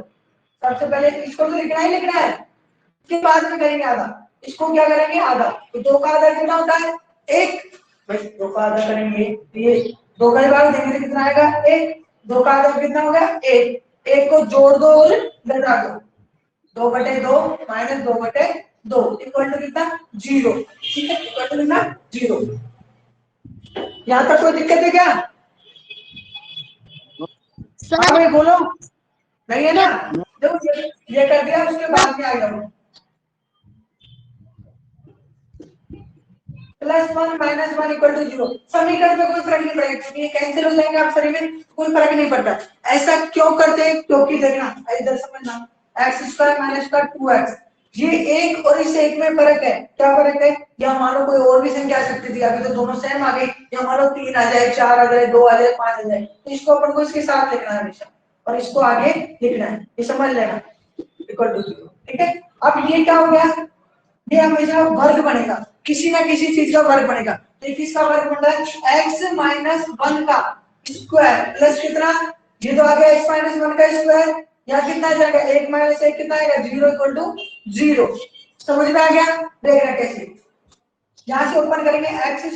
सबसे पहले इसको तो लिखना ही लिखना है, इसके बाद में करेंगे आधा, इसको क्या करेंगे आधा, तो 2 का आधा कितना होता है 1, भाई 2 का आधा करेंगे ये 2 का भाग देंगे तो कितना आएगा 1, 2 का आधा कितना हो गया 1, 1 को जोड़ दो और घटा दो, 2/2 माइनस 2/2 इक्वल टू कितना 0। ठीक है, इक्वल टू कितना 0। यहाँ तक कोई दिक्कत है क्या? हाँ भाई बोलो, नहीं है ना, देखो ये कर दिया उसके बाद में आ जाओ +1 - 1 इक्वल टू 0, समीकरण में कोई फर्क नहीं पड़ेगा क्योंकि ये कैंसिल हो जाएंगे, आप समीकरण कोई फर्क नहीं पड़ता। ऐसा क्यों करते हैं, क्योंकि देखना इधर समझना x² माइनस का 2x, ये 1 और इस 1 में फर्क है, क्या फर्क है, या मान लो कोई और भी संख्या आ सकती थी, अभी तो दोनों सेम आ गई, या मान लो 3 आ जाए 4 आ जाए 2 आ जाए 5 आ जाए, तो इसको अपन को इसके साथ लिखना है हमेशा और इसको आगे लिखना है, ये समझ लेना इक्वल टू 0। ठीक है, अब ये क्या हो गया, ये हमेशा वर्ग बनेगा, किसी ना किसी चीज का वर्ग बनेगा, तो किसका वर्ग बन रहा है x माइनस 1 का स्क्वायर प्लस कितना, ये तो आ गया x माइनस 1 का स्क्वायर, यहाँ कितना आ जाएगा 1 माइनस 1 कितना आएगा 0 इक्वल टू 0। समझ में आ गया, देखना कैसे, यहाँ से ओपन करेंगे x²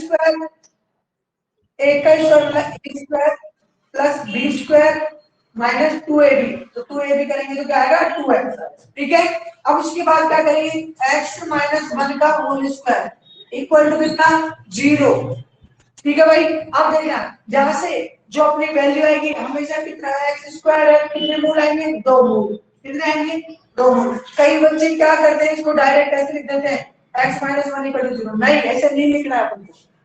1 का square plus b² minus 2ab, तो 2ab करेंगे तो क्या आएगा 2x। ठीक है, अब उसके बाद क्या करेंगे x माइनस 1 का होल स्क्वायर इक्वल टू कितना 0। ठीक है भाई, अब देखना जहां से जो अपनी वैल्यू आएगी हमेशा कितना x² है, कितने मूल आएंगे 2 मूल, कितने आएंगे 2 मूल। कई बच्चे क्या करते हैं इसको डायरेक्ट ऐसे लिख देते हैं x माइनस 1 इक्वल टू 0, नहीं ऐसे नहीं लिखना है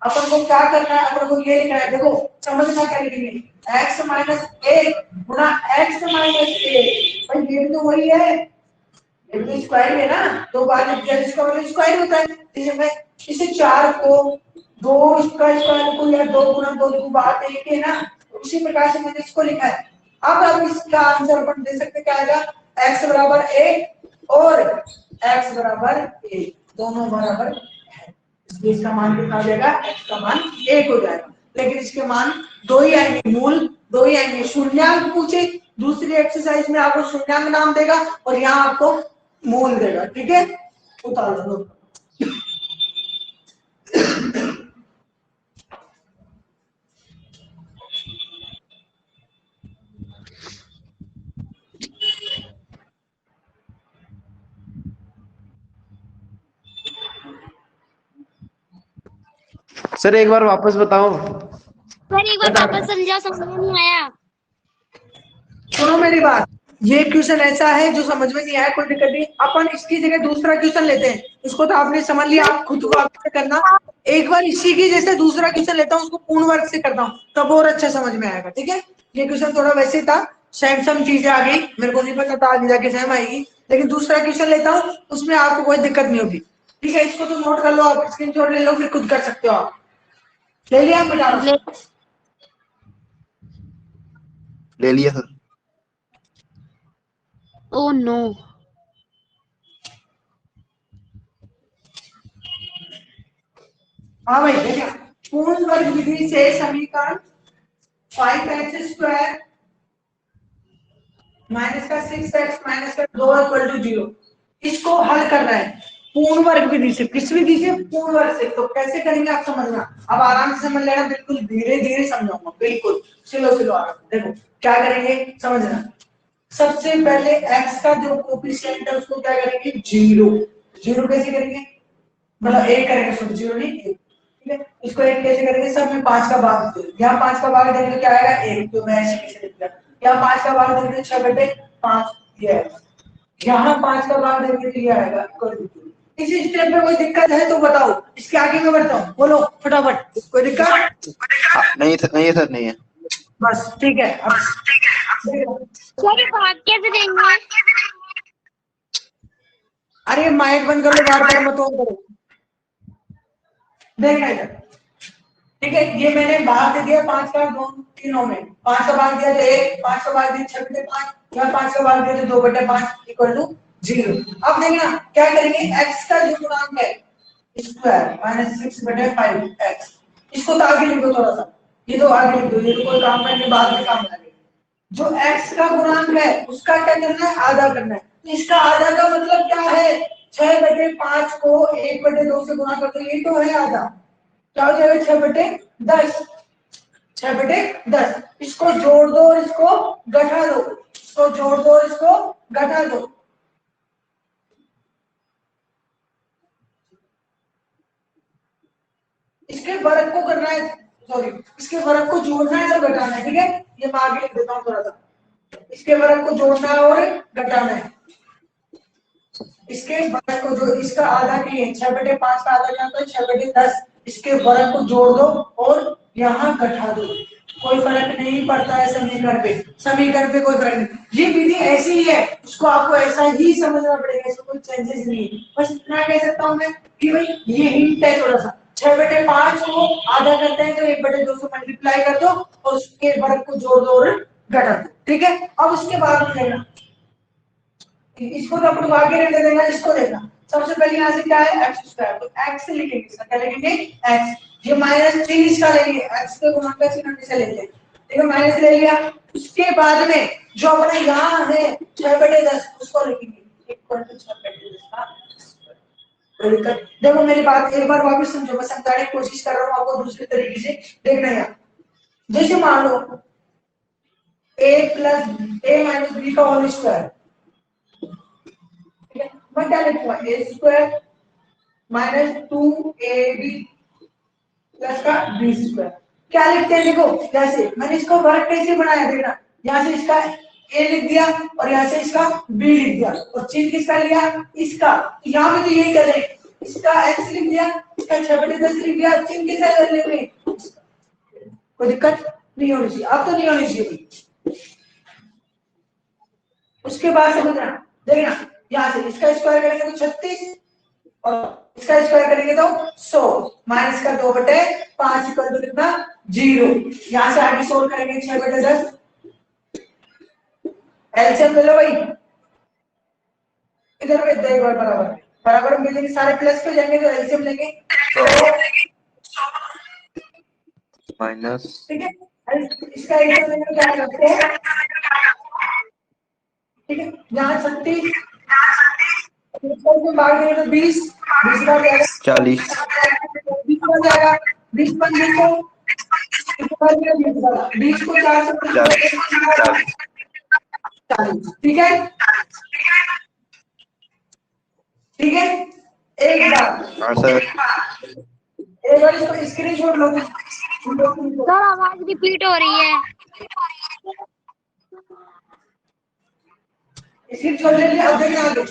अपन को क्या करना है, अपन को ये लिखना है, देखो समझना क्या लिखेंगे x माइनस 1 गुना x माइनस 1, भाई ये तो वही है, ये तो स्क्वायर है ना, 2 बार लिख दिया जिसका मतलब स्क्वायर होता है, इसमें इसे 4 को 2 का स्क्वायर को या 2 गुना 2 की बात एक है ना, उसी प्रकार से मैंने इसको लिखा है अब इसका आंसर अपन दे सकते क्या आएगा, x बराबर a और x बराबर a, दोनों बराबर है, इसलिए इसका मान कितना आ जाएगा, x का मान 1 हो जाएगा। लेकिन इसके मान दो ही आएंगे, मूल दो ही आएंगे। शून्यांक पूछे दूसरी एक्सरसाइज में आपको शून्यांक नाम देगा और यहाँ आपको मूल देगा, ठीक है, उतार दो। सर एक बार वापस बताओ। सर एक बार वापस समझाओ, समझ में नहीं आया। सुनो मेरी बात, ये क्वेश्चन ऐसा है जो समझ में नहीं आया, कोई दिक्कत नहीं, अपन इसकी जगह दूसरा क्वेश्चन लेते हैं। इसको तो आपने समझ लिया, आप खुद को आपसे करना। एक बार इसी की जैसे दूसरा क्वेश्चन लेता हूँ, उसको पूर्ण वर्ग से करता हूँ, तब और अच्छा समझ में आएगा, ठीक है। ये क्वेश्चन थोड़ा वैसे था, सैमसम चीजें आ गई, मेरे को नहीं पता था आगे जाके सेम आएगी, लेकिन दूसरा क्वेश्चन लेता हूँ, उसमें आपको कोई दिक्कत नहीं होगी, ठीक है। इसको तो नोट कर लो, आप स्क्रीनशॉट ले लो, फिर खुद कर सकते हो आप। ले लिया बता दो। ले लिया सर। Oh no. हाँ भाई देखिए, पूर्ण वर्ग विधि से समीकरण 5x² माइनस का 6x माइनस का 2 इक्वल टू 0, इसको हल करना है पूर्ण वर्ग विधि से। किस विधि से? पूर्ण वर्ग से। तो कैसे करेंगे आप समझना, अब आराम से समझ लेना, बिल्कुल धीरे धीरे समझाऊंगा, बिल्कुल स्लो स्लो आराम। देखो क्या करेंगे समझना, सबसे पहले x का जो कोफिशिएंट है उसको क्या करेंगे, 0। 0 कैसे करेंगे, मतलब 1 करेंगे, सॉरी 0 नहीं 1, ठीक है। इसको 1 कैसे करेंगे, सब में 5 का भाग दो, यहाँ 5 का भाग देंगे तो क्या आएगा 1, तो मैं ऐसे कैसे लिख दिया, यहाँ 5 का भाग देंगे 6/5 ये आएगा, यहाँ 5 का भाग देंगे तो ये आएगा इक्वल टू 2। इस स्टेप में कोई दिक्कत है तो बताओ, इसके आगे मैं बढ़ता हूँ, बोलो फटाफट, कोई दिक्कत? नहीं सर, नहीं है सर, नहीं है। बस ठीक है। अब सर ये भाग कैसे देंगे? अरे माइक बंद करो, बार बार मत ऑन करो, देखना इधर, ठीक है। ये मैंने भाग दे दिया 5 का 2 तीनों में, 5 का भाग दिया तो 1, 5 का भाग दिया 6/5, यहाँ 5 का भाग दिया तो 2/5 इक्वल टू 0। अब देखना क्या करेंगे, x का जो गुणांक है स्क्वायर माइनस 6/5x, इसको तो आगे लिख दो थोड़ा सा, ये तो आगे लिख दो, ये तो कोई काम करने बाद में काम लगेगा। जो x का गुणांक है उसका क्या करना है, आधा करना है। तो इसका आधा का मतलब क्या है, 6/5 को 1/2 से गुणा करते, ये तो है आधा, क्या हो जाएगा 6/10, 6/10। इसको जोड़ दो और इसको घटा दो, इसको जोड़ दो और इसको घटा दो, इसके वर्ग को करना है, सॉरी इसके वर्ग को जोड़ना है और घटाना है, ठीक है। ये मैं आगे लिख देता हूँ थोड़ा सा, इसके वर्ग को जोड़ना है और घटाना है, इसके वर्ग को जो इसका आधा की है 6/5 का आधा क्या होता है 6/10, इसके वर्ग को जोड़ दो और यहाँ घटा दो, कोई फर्क नहीं पड़ता है समीकरण पे, समीकरण पे कोई फर्क नहीं। ये विधि ऐसी ही है, उसको आपको ऐसा ही समझना पड़ेगा, इसमें कोई चेंजेस नहीं है। बस इतना कह सकता हूँ मैं कि भाई ये हिंट है थोड़ा सा, 6/5 को आधा करते हैं तो 1/2 से मल्टीप्लाई कर दो और उसके वर्ग को जोड़ दो और घटा दो, ठीक है। अब उसके बाद में लेना, इसको तो अपन आगे रहने देना, इसको देखना। सबसे पहले यहाँ से क्या है x², तो x से लिखेंगे, इसका क्या लिखेंगे x, ये -3 इसका लेंगे, x के गुणांक का चिन्ह से लेते हैं, ठीक है, माइनस ले लिया। उसके बाद में जो अपने यहाँ है 6/10 उसको लिखेंगे इक्वल टू 6/10 का। देखो मेरी बात एक बार वापस समझो, मैं समझाने की कोशिश कर रहा हूँ आपको दूसरे तरीके से देखना है। जैसे मान लो a + a - b का होल स्क्वायर, मैं क्या लिखूंगा a² - 2ab प्लस का b², क्या लिखते हैं देखो, जैसे मैंने इसको वर्ग कैसे बनाया देखना, यहाँ से इसका a लिख दिया और यहाँ से इसका b लिख दिया और चिन्ह किसका लिया, इसका, यहाँ पे तो यही कर रहे हैं, इसका x लिख दिया, इसका 6/10 लिख दिया, चिन्ह किसका ले रहे हैं, कोई दिक्कत नहीं होनी चाहिए, अब तो नहीं होनी चाहिए। उसके बाद समझना, देखना यहाँ से इसका स्क्वायर करेंगे तो 36 और इसका स्क्वायर करेंगे तो 100, माइनस का 2/5 इक्वल टू कितना 0। यहाँ से आगे सोल्व करेंगे 6/10, एलसीएम ले लो भाई, इधर भेज दो एक बार बराबर बराबर मिलेंगे, सारे प्लस पे जाएंगे तो एलसीएम लेंगे माइनस ठीक है। इसका एलसीएम लेंगे क्या करते हैं, ठीक है। यहाँ 36 में भाग देंगे तो 20 20 बार जाएगा 40 20 बार जाएगा 20 पंजे को 20 को 4 से 40 ठीक है ठीक है। एक बार हाँ सर इसको स्क्रीनशॉट लो सर आवाज रिपीट हो रही है। स्क्रीनशॉट ले लिया। अब देखना आगे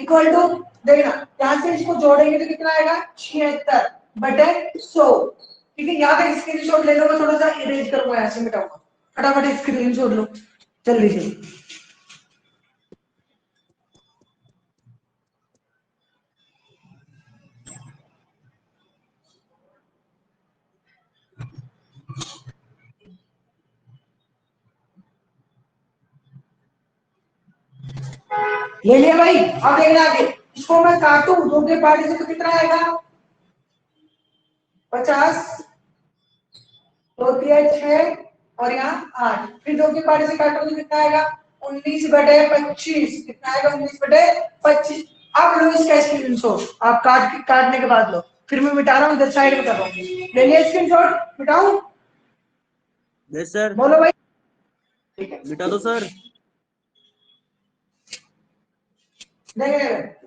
इक्वल टू, देखना यहाँ से इसको जोड़ेंगे तो कितना आएगा 76/100 ठीक है। यहाँ पे स्क्रीनशॉट ले लो, मैं थोड़ा सा इरेज करूंगा, यहाँ से मिटाऊंगा, फटाफट स्क्रीनशॉट लो जल्दी से। ले लिया भाई। अब देखना आगे, इसको मैं काटू दो के पार्टी से तो कितना आएगा 50, 2 3 6 और यहाँ 8, फिर दो के पार्टी से काटो तो कितना आएगा 19/25 कितना आएगा 19/25। अब लो इसका स्क्रीनशॉट, आप काटने के बाद लो, फिर मैं मिटा रहा हूँ इधर साइड में कर रहा हूँ। ले लिया स्क्रीनशॉट, मिटाऊं? यस सर, बोलो भाई। ठीक है मिटा दो सर। देखें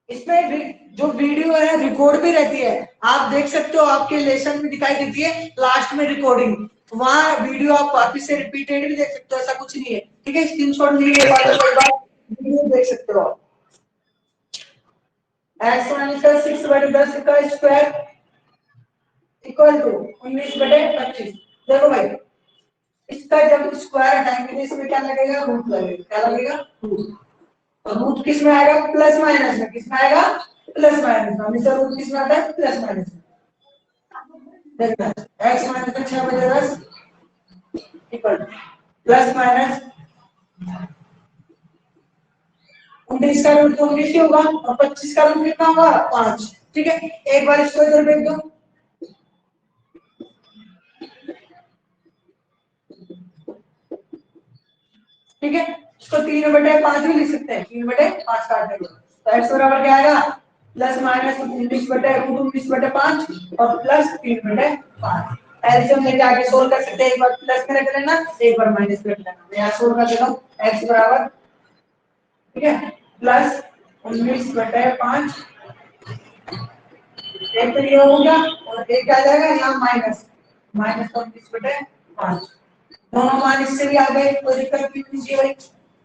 इसमें जो वीडियो है रिकॉर्ड भी रहती है, आप देख सकते हो, आपके लेसन में दिखाई देती है लास्ट में रिकॉर्डिंग, वहां वीडियो आप वापस से रिपीटेड भी देख सकते हो, ऐसा कुछ नहीं है ठीक है। स्क्रीनशॉट लिए वीडियो देख सकते हो। x - 6/10 का स्क्वायर इक्वल टू 19/25। देखो भाई इसका जब स्क्वायर हटाएंगे तो इसमें क्या लगेगा रूट लगेगा, क्या लगेगा रूट। रूट किस में आएगा प्लस माइनस में, किस में आएगा प्लस माइनस में, हमेशा रूट किस में आता है प्लस माइनस में। देखना x - 6/10 इक्वल प्लस माइनस 19 का रूट 19 ही होगा और 25 का रूट कितना होगा 5 ठीक है। एक बार इसको इधर भेज दो, ठीक है। इसको 3/5 भी लिख सकते हैं, 3/5 काटने को तो x बराबर क्या आएगा प्लस माइनस 19/5 और प्लस 3/5। एलसीएम लेके आगे सोल्व कर सकते हैं, एक बार प्लस में रख लेना एक बार माइनस में रख लेना। मैं यहाँ सोल्व कर देता हूँ x बराबर ठीक है प्लस 19/5 एक तो ये हो गया और एक आ जाएगा यहाँ माइनस -19/5 दोनों मान इससे भी आ गए, कोई दिक्कत नहीं होनी भाई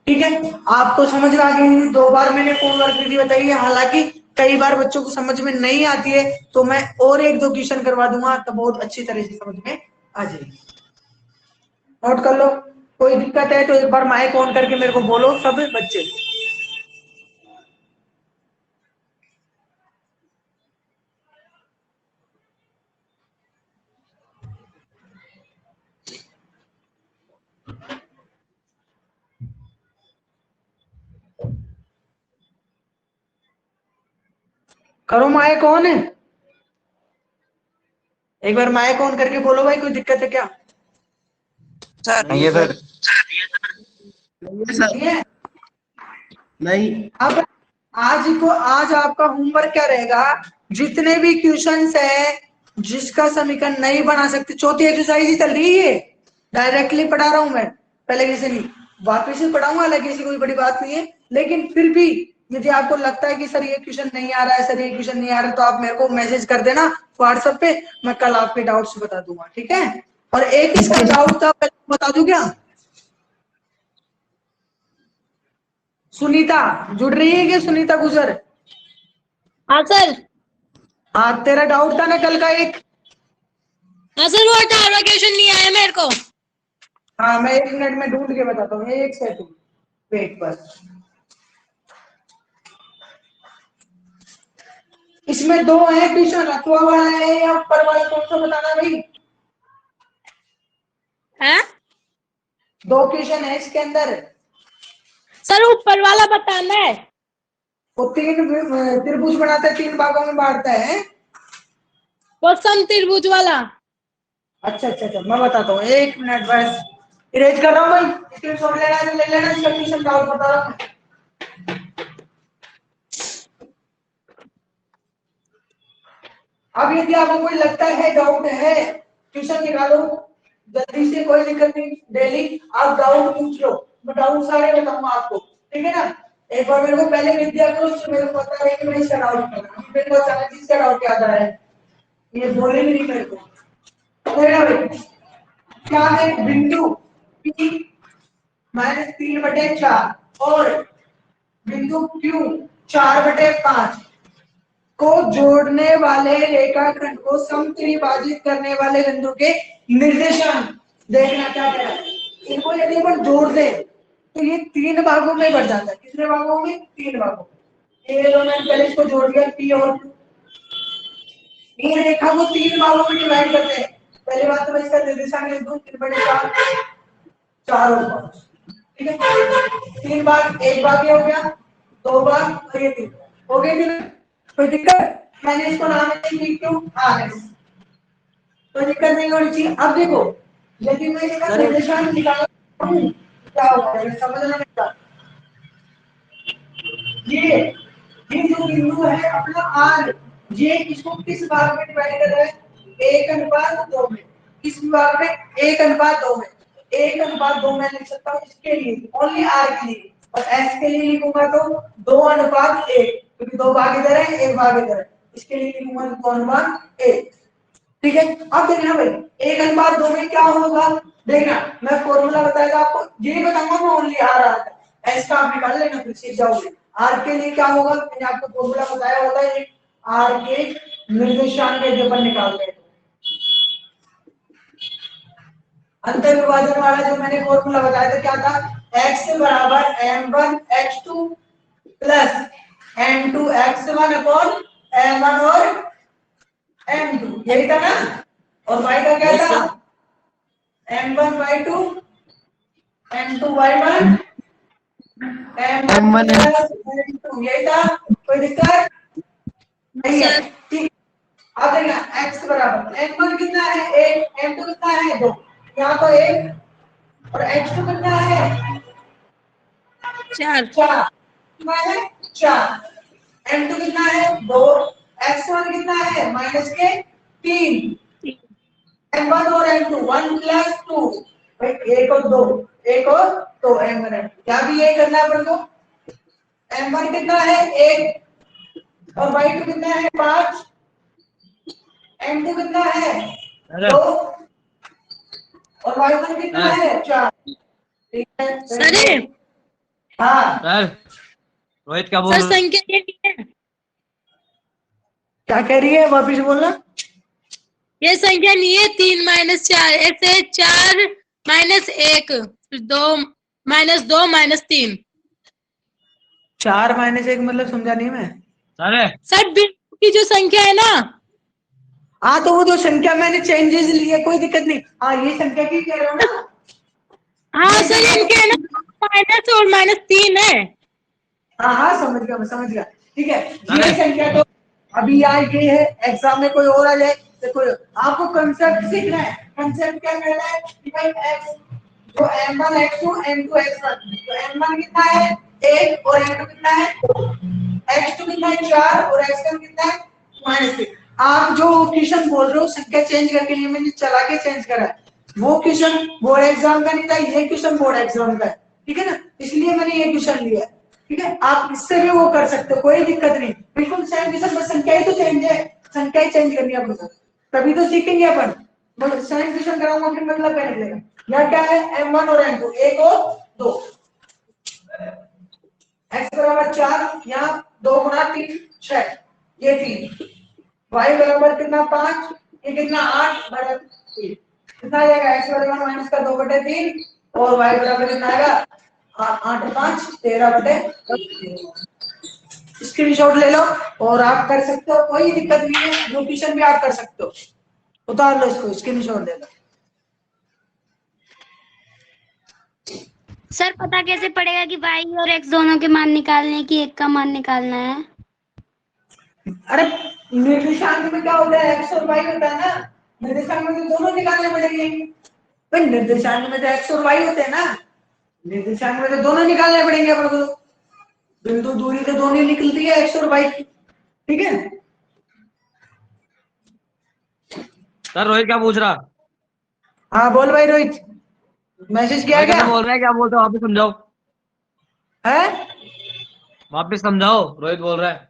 ठीक है। आपको समझ में आ गई, 2 बार मैंने होमवर्क विधि बताई है, हालांकि कई बार बच्चों को समझ में नहीं आती है तो मैं और 1-2 क्वेश्चन करवा दूंगा तो बहुत अच्छी तरह से समझ में आ जाएगी। नोट कर लो, कोई दिक्कत है तो एक बार माइक ऑन करके मेरे को बोलो सब बच्चे। करो माइक ऑन है, एक बार माइक ऑन करके बोलो भाई कोई दिक्कत है क्या सर? नहीं है सर। नहीं। अब आज आपका होमवर्क क्या रहेगा, जितने भी क्वेश्चंस है जिसका समीकरण नहीं बना सकते, चौथी एक्सरसाइज ही चल रही है, डायरेक्टली पढ़ा रहा हूं मैं, पहले किसी नहीं वापस ही पढ़ाऊंगा, हालांकि ऐसी कोई बड़ी बात नहीं है, लेकिन फिर भी यदि आपको लगता है कि सर ये क्वेश्चन नहीं आ रहा है, सर ये क्वेश्चन नहीं आ रहा है, तो आप मेरे को मैसेज कर देना व्हाट्सएप पे, मैं कल आपके डाउट्स बता दूंगा ठीक है। और एक इसका डाउट था बता दूं क्या, सुनीता जुड़ रही है क्या, सुनीता गुजर? हाँ सर। हाँ तेरा डाउट था ना कल का एक? हाँ सर, वो 18वां क्वेश्चन नहीं आया मेरे को। हाँ मैं 1 मिनट में ढूंढ के बताता हूँ, एक सेकंड वेट बस। इसमें 2 है क्वेश्चन, अथवा वाला है या ऊपर वाला, कौन सा बताना भाई? हैं? दो क्वेश्चन है इसके अंदर। सर ऊपर वाला बताना है। वो तीन त्रिभुज बनाते हैं, तीन भागों में बांटता है। वो समत्रिभुज वाला। अच्छा अच्छा अच्छा, मैं बताता हूँ, एक मिनट बस इरेज कर रहा हूँ भाई, स्क्रीनशॉट लेना है तो ले लेना, इसका क्वेश्चन डाउट बता रहा हूँ। अब यदि आपको कोई लगता है डाउट है, ट्यूशन निकालो जल्दी से, कोई दिक्कत नहीं, डेली आप डाउट पूछ लो, मैं डाउट सारे बताऊंगा आपको, ठीक है ना। एक बार मेरे को पहले विद्या को मेरे को पता है कि मैं इसका डाउट करना, मेरे को अचानक इसका डाउट याद आ रहा है, ये बोले भी नहीं मेरे को। क्या है बिंदु P -3/4 और बिंदु Q 4/5 को जोड़ने वाले रेखाखंड को समत्रिभाजित करने वाले बिंदु के निर्देशांक देखना क्या कह रहा है। इनको यदि अपन जोड़ दें तो ये तीन भागों में बढ़ जाता है। कितने भागों में? तीन भागों में। ये मैंने पहले इसको जोड़ दिया, P और Q। ये रेखा को तीन भागों में डिवाइड करते हैं। पहली बात तो मैं इसका निर्देशांक लिख दूं, 3/4 4 और 5, ठीक है। तीन भाग, एक भाग ये हो गया, दो भाग और ये तीन हो गए थे ना, कोई दिक्कत? मैंने इसको नाम दे क्यों RS, कोई दिक्कत नहीं होनी चाहिए। अब देखो यदि मैं इसका निर्देशांक निकालता हूं क्या होगा, समझना मेरा। ये जो बिंदु है अपना R, ये इसको किस भाग में डिवाइड कर रहा है? 1:2 में। किस भाग में? 1:2 में। 1:2 में लिख सकता हूँ इसके लिए, ओनली R के लिए, और S के लिए लिखूंगा तो 2:1, क्योंकि दो भाग इधर है, एक भाग इधर है, इसके लिए लिखूंगा 2:1। ठीक है। अब देखना भाई 1:2 में क्या होगा, देखना मैं फॉर्मूला बताएगा आपको, ये बताऊंगा मैं ओनली R आता है, S का आप निकाल लेना, फिर सीख जाओगे। R के लिए क्या होगा, मैंने आपको फॉर्मूला बताया होता है, R के निर्देशांक के जब निकालते हैं अंतर विभाजन वाला जो मैंने फॉर्मूला बताया था क्या था, x बराबर m1 x2 plus m2 x1 upon m1 और m2, यही था ना। और y का क्या था, m1 y2 m2 y1 m1 m2, यही था, कोई दिक्कत नहीं है, ठीक। अब देखना x बराबर m1 कितना है 1, m2 कितना है 2, यहाँ तो 1, और x2 कितना है 4। 4, कितना है 4, m2 कितना है 2, x1 कितना है -3, m1 और m2 1 + 2, भाई 1 और 2, 1 और 2 m1 m2, क्या भी ये करना है अपन को। m1 कितना है 1 और y2 कितना है 5, m2 कितना है 2 और y1 कितना है 4, ठीक है सर हाँ सर रोहित क्या बोल सर रहा है? संख्या ये नहीं है, क्या कह रही है, वापिस बोलना। ये संख्या नहीं है 3 - 4, ऐसे 4 - 1 2 -2 -3। 4 - 1 मतलब समझा नहीं मैं। सर सर बिंदु की जो संख्या है ना, हाँ तो वो जो संख्या मैंने चेंजेस ली है, कोई दिक्कत नहीं, हाँ ये संख्या की कह रहे हो ना। हाँ सर इनके है ना माइनस और -3 है। हाँ हाँ समझ गया, मैं समझ गया, ठीक है। ये संख्या तो अभी यार ये है, एग्जाम में कोई और आ जाए तो कोई, आपको कंसेप्ट सीखना है। कंसेप्ट क्या कहता है कि भाई x जो m1 x2 m2 x1, तो m1 कितना है 1 और m2 कितना है 2, x2 कितना है 4 और x1 कितना है -3। आप जो क्वेश्चन बोल रहे हो संख्या चेंज करके लिए मैंने चला के चेंज करा है, वो क्वेश्चन बोर्ड एग्जाम का नहीं था, ये क्वेश्चन बोर्ड एग्जाम का है, ठीक है ना, इसलिए मैंने ये क्वेश्चन लिया है, ठीक है। आप इससे भी वो कर सकते हो, कोई दिक्कत नहीं, बिल्कुल सेम क्वेश्चन, बस संख्या ही तो चेंज है, संख्या ही चेंज करनी है अपने, तभी तो सीखेंगे अपन। बस सेम क्वेश्चन कराऊंगा फिर मतलब क्या निकलेगा। यहाँ क्या है m1 और m2, 1 और 2, x बराबर 4, यहाँ 2 × 3 6, ये 3, y बराबर कितना 5, ये कितना 8 बराबर 3, कितना आएगा x बराबर माइनस का 2/3 और y बराबर कितना आएगा 8 × 5 13/10। स्क्रीनशॉट ले लो और आप कर सकते हो, कोई दिक्कत नहीं है, जो ट्यूशन भी आप कर सकते हो, उतार लो इसको, स्क्रीनशॉट ले लो। सर पता कैसे पड़ेगा कि वाई और एक्स दोनों के मान निकालने की एक का मान निकालना है? अरे निर्देशांक में क्या होता है, एक्स और वाई होता है ना, निर्देशांक में तो दोनों निकालने पड़ेंगे। भाई निर्देशांक में तो एक्स और वाई होते हैं ना, निर्देशांक में तो दोनों निकालने पड़ेंगे अपन को। बिंदु दूरी तो दोनों निकलती है एक्स और वाई की, ठीक है। सर रोहित क्या पूछ रहा? हाँ बोल भाई रोहित, मैसेज किया रोहित क्या कैसे बोल रहा है, क्या बोलते हो वापिस समझाओ, है? वापिस समझाओ, रोहित बोल रहा है।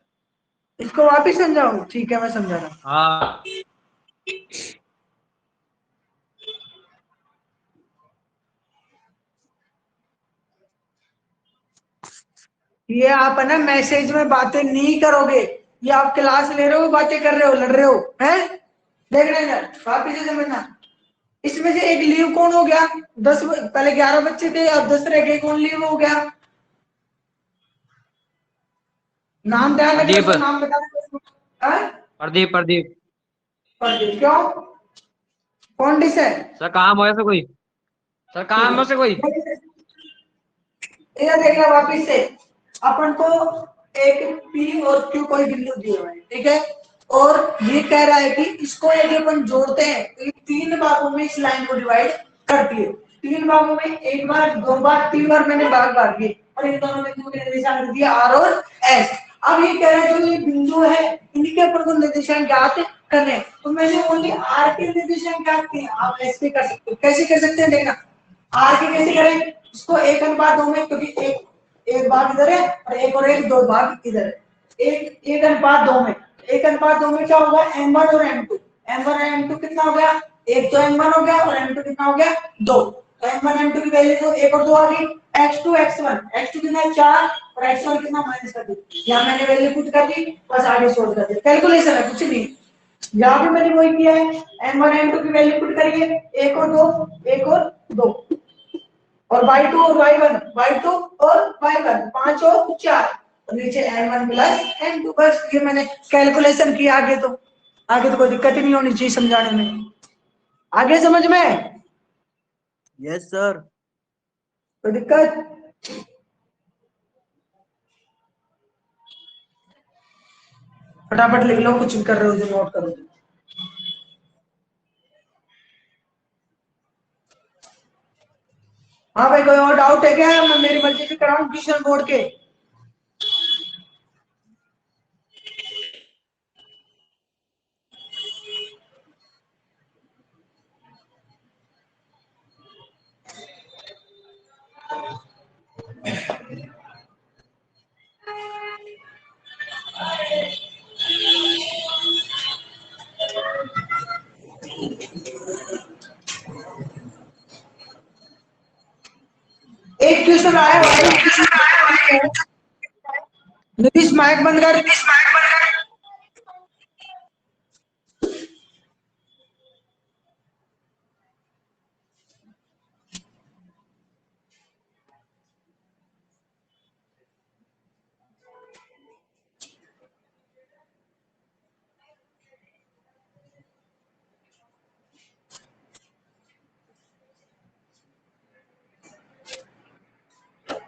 इसको वापिस समझाऊं? ठीक है मैं समझा रहा हूँ। हाँ ये आप है ना मैसेज में बातें नहीं करोगे, ये आप क्लास ले रहे हो, बातें कर रहे हो, लड़ रहे हो, हैं? देखना इधर, वापिस से समझना। इसमें से एक लीव कौन हो गया? 10, पहले 11 बच्चे थे, अब 10 रह गए, कौन लीव हो गया? नाम ध्यान रखना, प्रदीप, उसको नाम बताना। हैं? प्रदीप प्रदीप। प्रदीप क्यों? कौन डिस है? सर काम हो से कोई, सर काम हो से कोई। इधर देखना वापिस से, अपन को एक पी और क्यू कोई बिंदु दिए हुए हैं, ठीक है, और ये कह रहा है कि इसको यदि अपन जोड़ते हैं तो ये 3 भागों में इस लाइन को डिवाइड करती है। 3 भागों में, 1 बार, 2 बार, 3 बार मैंने भाग किए और इन दोनों बिंदुओं के निर्देशांक दिया आर और एस। अब ये कह रहा है जो ये बिंदु है इनके अपन को निर्देशांक ज्ञात करने हैं, तो मैंने ओनली आर के निर्देशांक ज्ञात किए, आप एस के कर सकते हो। कैसे कर सकते हैं देखना, आर के कैसे करें, इसको 1:2 में, क्योंकि एक भाग इधर है और एक 2 भाग इधर है, 1:2 में, 1:2 में क्या होगा, m1 और m2, m1 और m2 कितना हो गया, एक तो m1 हो गया और m2 कितना हो गया, 2। तो m1 m2 की वैल्यू तो 1 और 2 आ गई। x2 x1, x2 कितना है 4 और x1 कितना माइनस कर दी, यहाँ मैंने वैल्यू पुट कर दी, बस आगे सोल्व कर दिया, कैलकुलेशन है कुछ नहीं। यहाँ पे मैंने वही किया है, m1 m2 की वैल्यू पुट करिए, 1 और 2, 1 और 2, और y2 और y1, y2 और y1, 5 और 4, और नीचे n1 प्लस n2, बस ये मैंने कैलकुलेशन किया। आगे तो कोई दिक्कत ही नहीं होनी चाहिए समझाने में। आगे समझ में? Yes sir. कोई दिक्कत? फटाफट लिख लो, कुछ भी कर रहे हो जो नोट करो। हाँ भाई, कोई और डाउट है क्या? मैं मेरी मर्जी से कराऊं ट्यूशन बोर्ड के? एक क्वेश्चन आया भाई, नीतीश माइक बंद कर।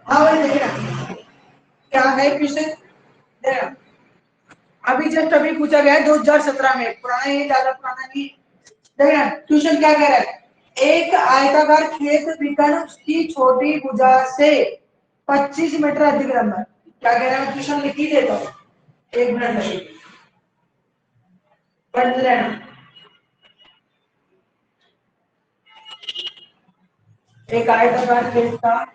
हाँ भाई देखना क्या है क्वेश्चन, देखना अभी जस्ट अभी पूछा गया है 2017 में, पुराना ही, ज्यादा पुराना नहीं। देखना क्वेश्चन क्या कह रहा है, एक आयताकार खेत विकर्ण उसकी छोटी भुजा से 25 मीटर अधिक लंबा। क्या कह रहा है, क्वेश्चन लिख ही देता हूँ, 1 मिनट लगेगा, पढ़ लेना। एक आयताकार खेत का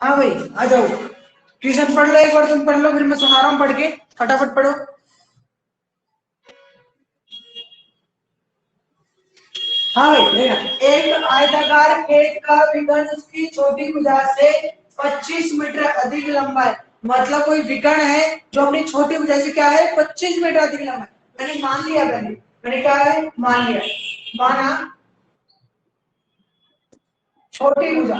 हाँ भाई आ जाओ, ट्यूशन पढ़ लो, एक बार तुम पढ़ लो, फिर मैं सुना रहा हूँ पढ़ के, फटाफट पढ़ो। हाँ भाई देखा, एक आयताकार खेत का विकर्ण उसकी छोटी भुजा से 25 मीटर अधिक लंबा है। मतलब कोई विकर्ण है जो अपनी छोटी भुजा से क्या है, 25 मीटर अधिक लंबा है। मैंने मान लिया, मैंने क्या है मान लिया, माना छोटी भुजा,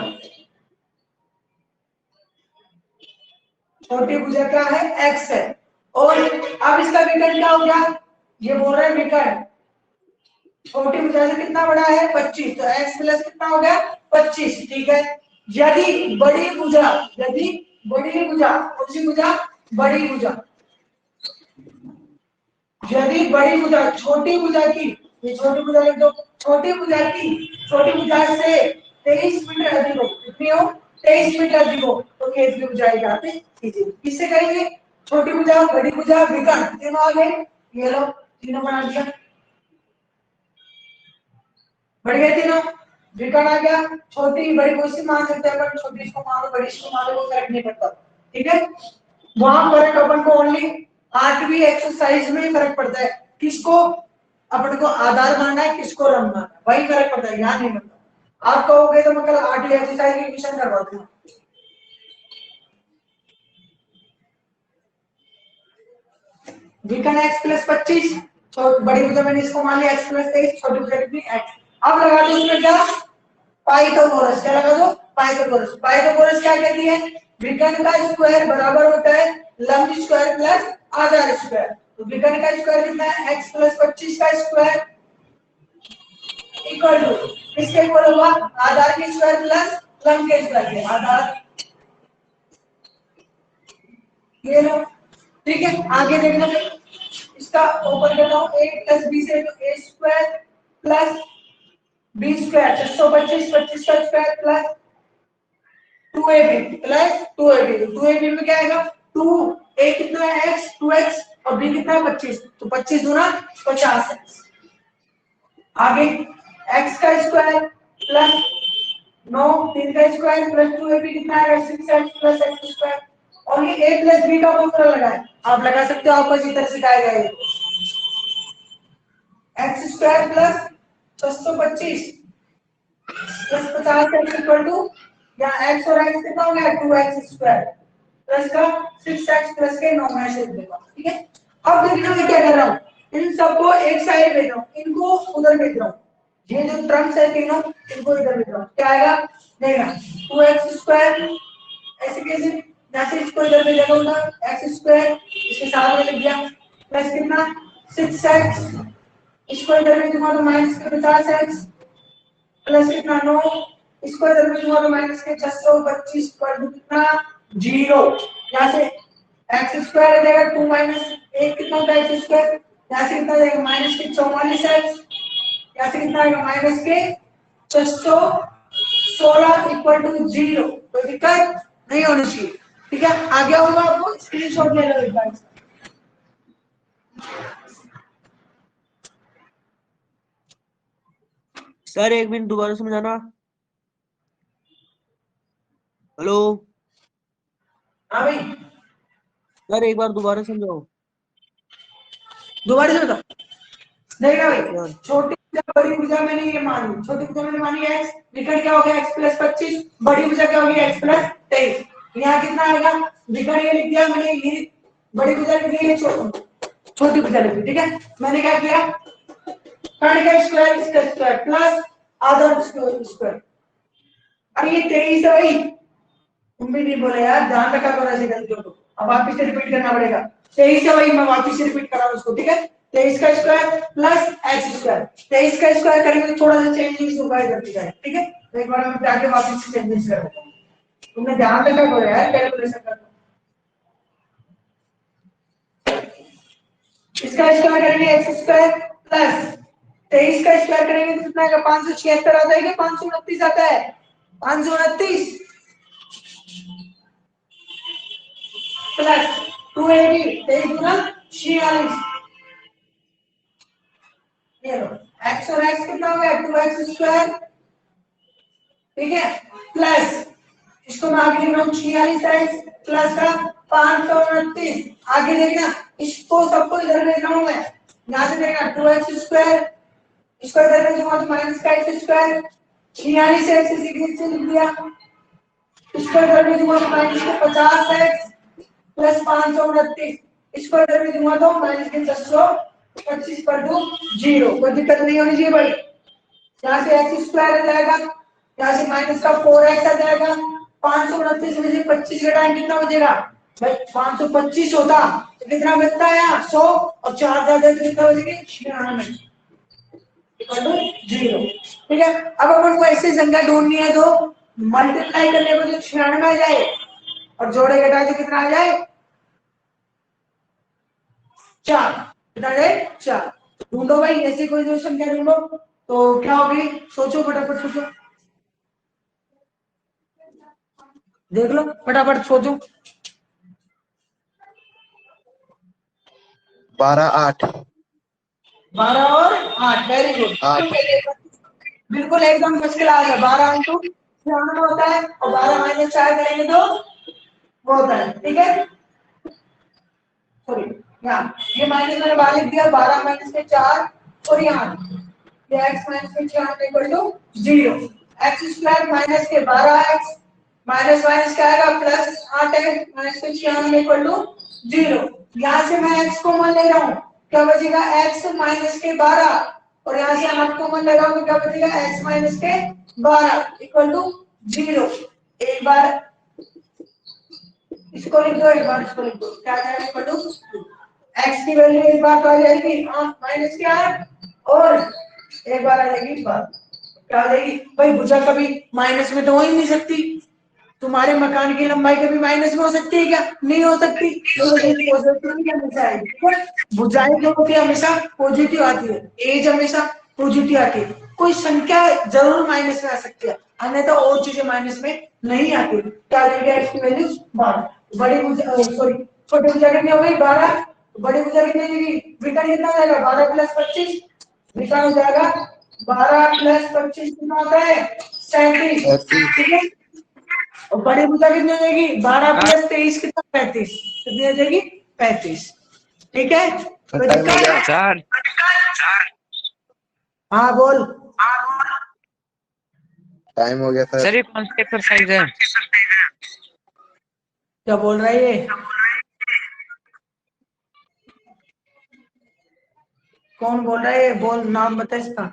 छोटी भुजा क्या है x है, और अब इसका विकर्ण क्या हो गया, ये बोल रहा है विकर्ण छोटी भुजा से कितना बड़ा है 25, तो x प्लस कितना हो गया 25, ठीक है। यदि बड़ी भुजा, यदि बड़ी भुजा, कौन सी भुजा, बड़ी भुजा, यदि बड़ी भुजा छोटी भुजा की, ये छोटी भुजा लिख दो, छोटी भुजा की, छोटी भुजा से 23 मीटर अधिक हो, कितनी हो 23 मीटर अधिक हो, तो खेत की ऊंचाई क्या है कीजिए, किससे करेंगे, छोटी भुजा बड़ी भुजा विकर्ण तीनों आ गए, ये लो तीनों बना दिया, बढ़ गए तीनों, विकर्ण आ गया, छोटी बड़ी को से मान सकते हैं, पर छोटी इसको मान लो बड़ी इसको मान लो, वो फर्क नहीं पड़ता, ठीक है। वहां फर्क अपन को ओनली 8वीं एक्सरसाइज में फर्क पड़ता है, किसको अपन को आधार मानना है, किसको रंग मानना है, वही फर्क पड़ता है, यहाँ नहीं पड़ता। आप कहोगे तो मैं कल 8वीं एक्सरसाइज की क्वेश्चन करवा दूंगा। विकर्ण x प्लस 25, बड़ी भुजा मैंने इसको मान लिया x प्लस 23, छोटी भुजा कितनी x, अब लगा दो इसमें क्या पाइथागोरस, क्या लगा दो पाइथागोरस, पाइथागोरस क्या कहती है, विकर्ण का स्क्वायर बराबर होता है लंब स्क्वायर प्लस आधार स्क्वायर, तो विकर्ण का स्क्वायर कितना है x प्लस 25 का स्क्वायर इक्वल टू किसके इक्वल होगा, आधार के स्क्वायर प्लस लंब के स्क्वायर के, आधार, ये लो, ठीक है। आगे देखना, इसका ओपन करता हूं, a प्लस b से तो a square plus b square 625, 25 का square plus 2ab plus 2ab, तो 2ab में क्या आएगा 2a कितना है x 2x और b कितना है 25, तो 25 दूना 50x, आगे x का स्क्वायर प्लस 9 3 का स्क्वायर प्लस 2ab कितना है 6x प्लस x स्क्वायर, और ये a प्लस b का फॉर्मूला लगाए, आप लगा सकते हो, आपको इसी तरह सिखाया गया है, x square plus 625 plus 50x equal to, यहाँ x और x कितना हो गया 2x स्क्वायर प्लस का 6x प्लस के 9 में से देगा, ठीक है। अब देखना मैं क्या कर रहा हूँ, इन सबको एक साइड भेज रहा हूँ, इनको उधर भेज रहा हूँ, ये जो टर्म्स है तीनों इनको इधर भेज रहा हूँ, क्या आएगा देखना 2x स्क्वायर, ऐसे कैसे, जैसे इसको इधर भेजा उधर x स्क्वायर इसके साथ में लिख दिया प्लस कितना 6x, इसको इधर में दूंगा तो माइनस के 50x प्लस कितना 9, इसको इधर में दूंगा तो माइनस के 625 पर कितना 0, यहाँ से x स्क्वायर आ जाएगा 2 माइनस 1 कितना होता है x स्क्वायर, यहाँ से कितना जाएगा माइनस के 44x, यहाँ से कितना आएगा माइनस के 616 इक्वल टू 0, कोई दिक्कत नहीं होनी चाहिए, ठीक है। आगे होगा आपको स्क्रीनशॉट ले लो एक बार, सर एक मिनट दोबारा समझाना। हेलो हाँ भाई सर एक बार दोबारा समझाओ। दोबारा से बताओ, देखना भाई, सर छोटी भुजा बड़ी भुजा मैंने ये मान ली, छोटी भुजा मैंने मानी x, विकर्ण क्या हो गया x प्लस 25, बड़ी भुजा क्या होगी x प्लस 23, यहाँ कितना आएगा, विकर्ण ये लिख दिया मैंने, ये बड़ी भुजा लिख दी, ये छोटी भुजा लिख दी, ठीक है। मैंने क्या किया, कर्ण का स्क्वायर इसका स्क्वायर प्लस आधा स्क्वायर, अब ये 23 है भाई, तुम भी नहीं बोले यार, ध्यान रखा करो ऐसी गलतियों को, अब वापिस से रिपीट करना पड़ेगा, 23 है भाई, मैं वापिस से रिपीट कर रहा हूँ उसको, ठीक है। 23 का स्क्वायर प्लस x स्क्वायर, 23 का स्क्वायर करेंगे तो थोड़ा सा चेंजिंग होगा इधर की जाए, ठीक है। तो एक बार मैं जाके वापस से चेंजिंग कर देता हूं, तुमने ध्यान रखा करो यार, कैलकुलेशन करना, इसका स्क्वायर करेंगे x स्क्वायर प्लस 23 का स्क्वायर करेंगे तो कितना आएगा 576 आता है कि 529 आता है, 529 प्लस 280, 23 गुना 46, ये लो x और x कितना हो गया 2x स्क्वायर, ठीक है, प्लस इसको मैं आगे लिख रहा हूँ 46x प्लस का 529। आगे देखना, इसको सबको इधर ले रहा हूँ मैं, यहाँ से देखना 2x स्क्वायर, इसको इधर ले जाऊंगा तो माइनस का x स्क्वायर, 46x इसे लिख दिया, इसको इधर ले जाऊंगा तो माइनस के 50x प्लस 529, इसको इधर ले जाऊंगा तो माइनस के 1025 कर दूं 0। कोई दिक्कत नहीं होनी चाहिए भाई। यहाँ से x स्क्वायर आ जाएगा, यहाँ से माइनस का 4x आ जाएगा, 529 में से 25 घटाएं कितना बचेगा भाई, 525 होता तो कितना बचता है यहाँ 100, और 4 ज्यादा तो कितना बचेगी 96 0। ठीक है, अब अपन को ऐसे संख्या ढूंढनी है तो मल्टीप्लाई करने पर जो 96 आ जाए और जोड़े घटाए तो कितना आ जाए 4, कितना आ जाए 4। ढूंढो भाई, ऐसी कोई जो संख्या ढूंढो तो क्या होगी, सोचो फटाफट सोचो, देख लो फटाफट सोचो। 12 8 12 और 8, वेरी गुड, 8 बिल्कुल एकदम फर्स्ट क्लास है। 12 इंटू 96 होता है और 12 माइनस 4 करेंगे तो वो होता है। ठीक है, सॉरी यहाँ ये माइनस मैंने 12 लिख दिया, 12 माइनस के 4 और यहाँ ये x माइनस के 6 equal to 0, x square minus के 12x माइनस माइनस क्या आएगा प्लस 8x माइनस के 6 इक्वल टू 0। यहाँ से मैं x कॉमन ले रहा हूँ, क्या बचेगा x माइनस के 12, और यहाँ से 8 कॉमन ले रहा हूँ तो क्या बचेगा x माइनस के 12 इक्वल टू 0। एक बार इसको लिख दो, एक बार इसको लिख दो, क्या आएगा इक्वल टू x की वैल्यू एक बार तो आ जाएगी माइनस के 8 और एक बार आ जाएगी बात, क्या आ जाएगी भाई, भुजा कभी माइनस में तो हो ही नहीं सकती, तुम्हारे मकान की लंबाई कभी माइनस में हो सकती है क्या, नहीं हो सकती, भुजाएं जो होती है हमेशा पॉजिटिव आती है, एज हमेशा पॉजिटिव आती है, कोई संख्या जरूर माइनस में आ सकती है, अन्यथा और चीजें माइनस में नहीं आती। क्या आ जाएगी x की वैल्यू 12, बड़ी भुजा सॉरी छोटी भुजा कितनी हो गई 12, बड़ी भुजा कितनी होगी, विकर्ण कितना हो जाएगा 12 प्लस 25, विकर्ण हो जाएगा 12 प्लस 25 कितना होता है 37। ठीक है, और बड़ी भुजा कितनी हो जाएगी 12 प्लस 23 कितना 35, कितनी हो जाएगी 35। ठीक है, कोई दिक्कत? सर हाँ बोल, टाइम हो गया सर। सर ये कौन सी एक्सरसाइज है? क्या बोल रहा है ये, कौन बोल रहा है, बोल नाम बता इसका।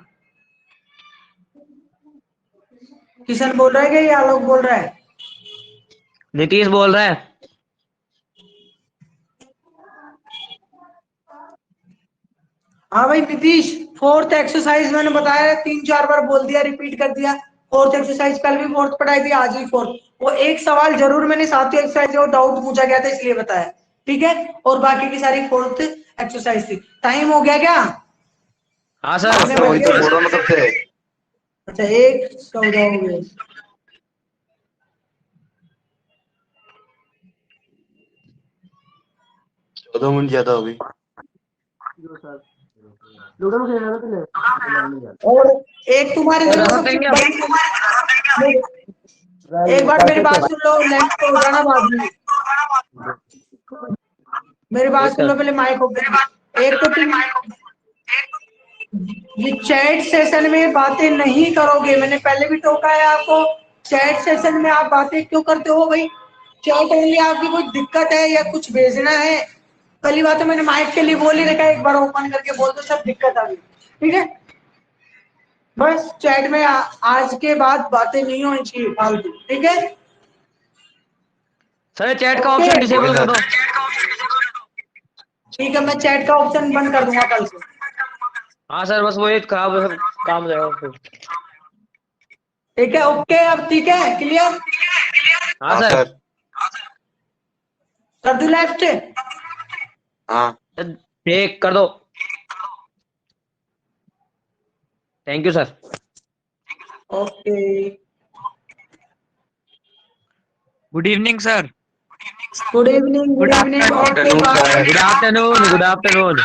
किशन बोल रहा है क्या, ये आलोक बोल रहा है? नीतीश बोल रहा है। हाँ भाई नीतीश, फोर्थ एक्सरसाइज मैंने बताया 3-4 बार बोल दिया, रिपीट कर दिया। फोर्थ एक्सरसाइज कल भी फोर्थ पढ़ाई थी, आज भी फोर्थ। वो एक सवाल जरूर मैंने सातवीं एक्सरसाइज में डाउट पूछा गया था इसलिए बताया, ठीक है, और बाकी की सारी फोर्थ एक्सरसाइज थी। टाइम हो गया क्या? हाँ सर, वही तो बोल रहा हूँ मतलब से। अच्छा 1:14 हो गए। दो मिनट ज्यादा हो गई। और एक तुम्हारी एक बार मेरी बात सुन लो, लेफ्ट को हो जाना बाद में, मेरी बात सुन लो पहले, माइक हो गया। एक तो तुम ये चैट सेशन में बातें नहीं करोगे, मैंने पहले भी टोका है आपको, चैट सेशन में आप बातें क्यों करते हो भाई? चैट ओनली आपकी कोई दिक्कत है या कुछ भेजना है, पहली बात तो मैंने माइक के लिए बोल ही रखा है, एक बार ओपन करके बोल दो सब दिक्कत आ गई, ठीक है। बस चैट में आज के बाद बातें नहीं होनी चाहिए फालतू, ठीक है। सर चैट का ऑप्शन डिसेबल कर दो। ठीक है, मैं चैट का ऑप्शन बंद कर दूंगा कल से। हाँ सर, बस वो एक खराब काम हो जाएगा। ठीक है, ओके, अब ठीक है, क्लियर? हाँ सर, कर दूं लेफ्ट? हाँ ठीक कर दो। Thank you sir. Okay, good evening sir. Good evening, good evening, okay, good afternoon.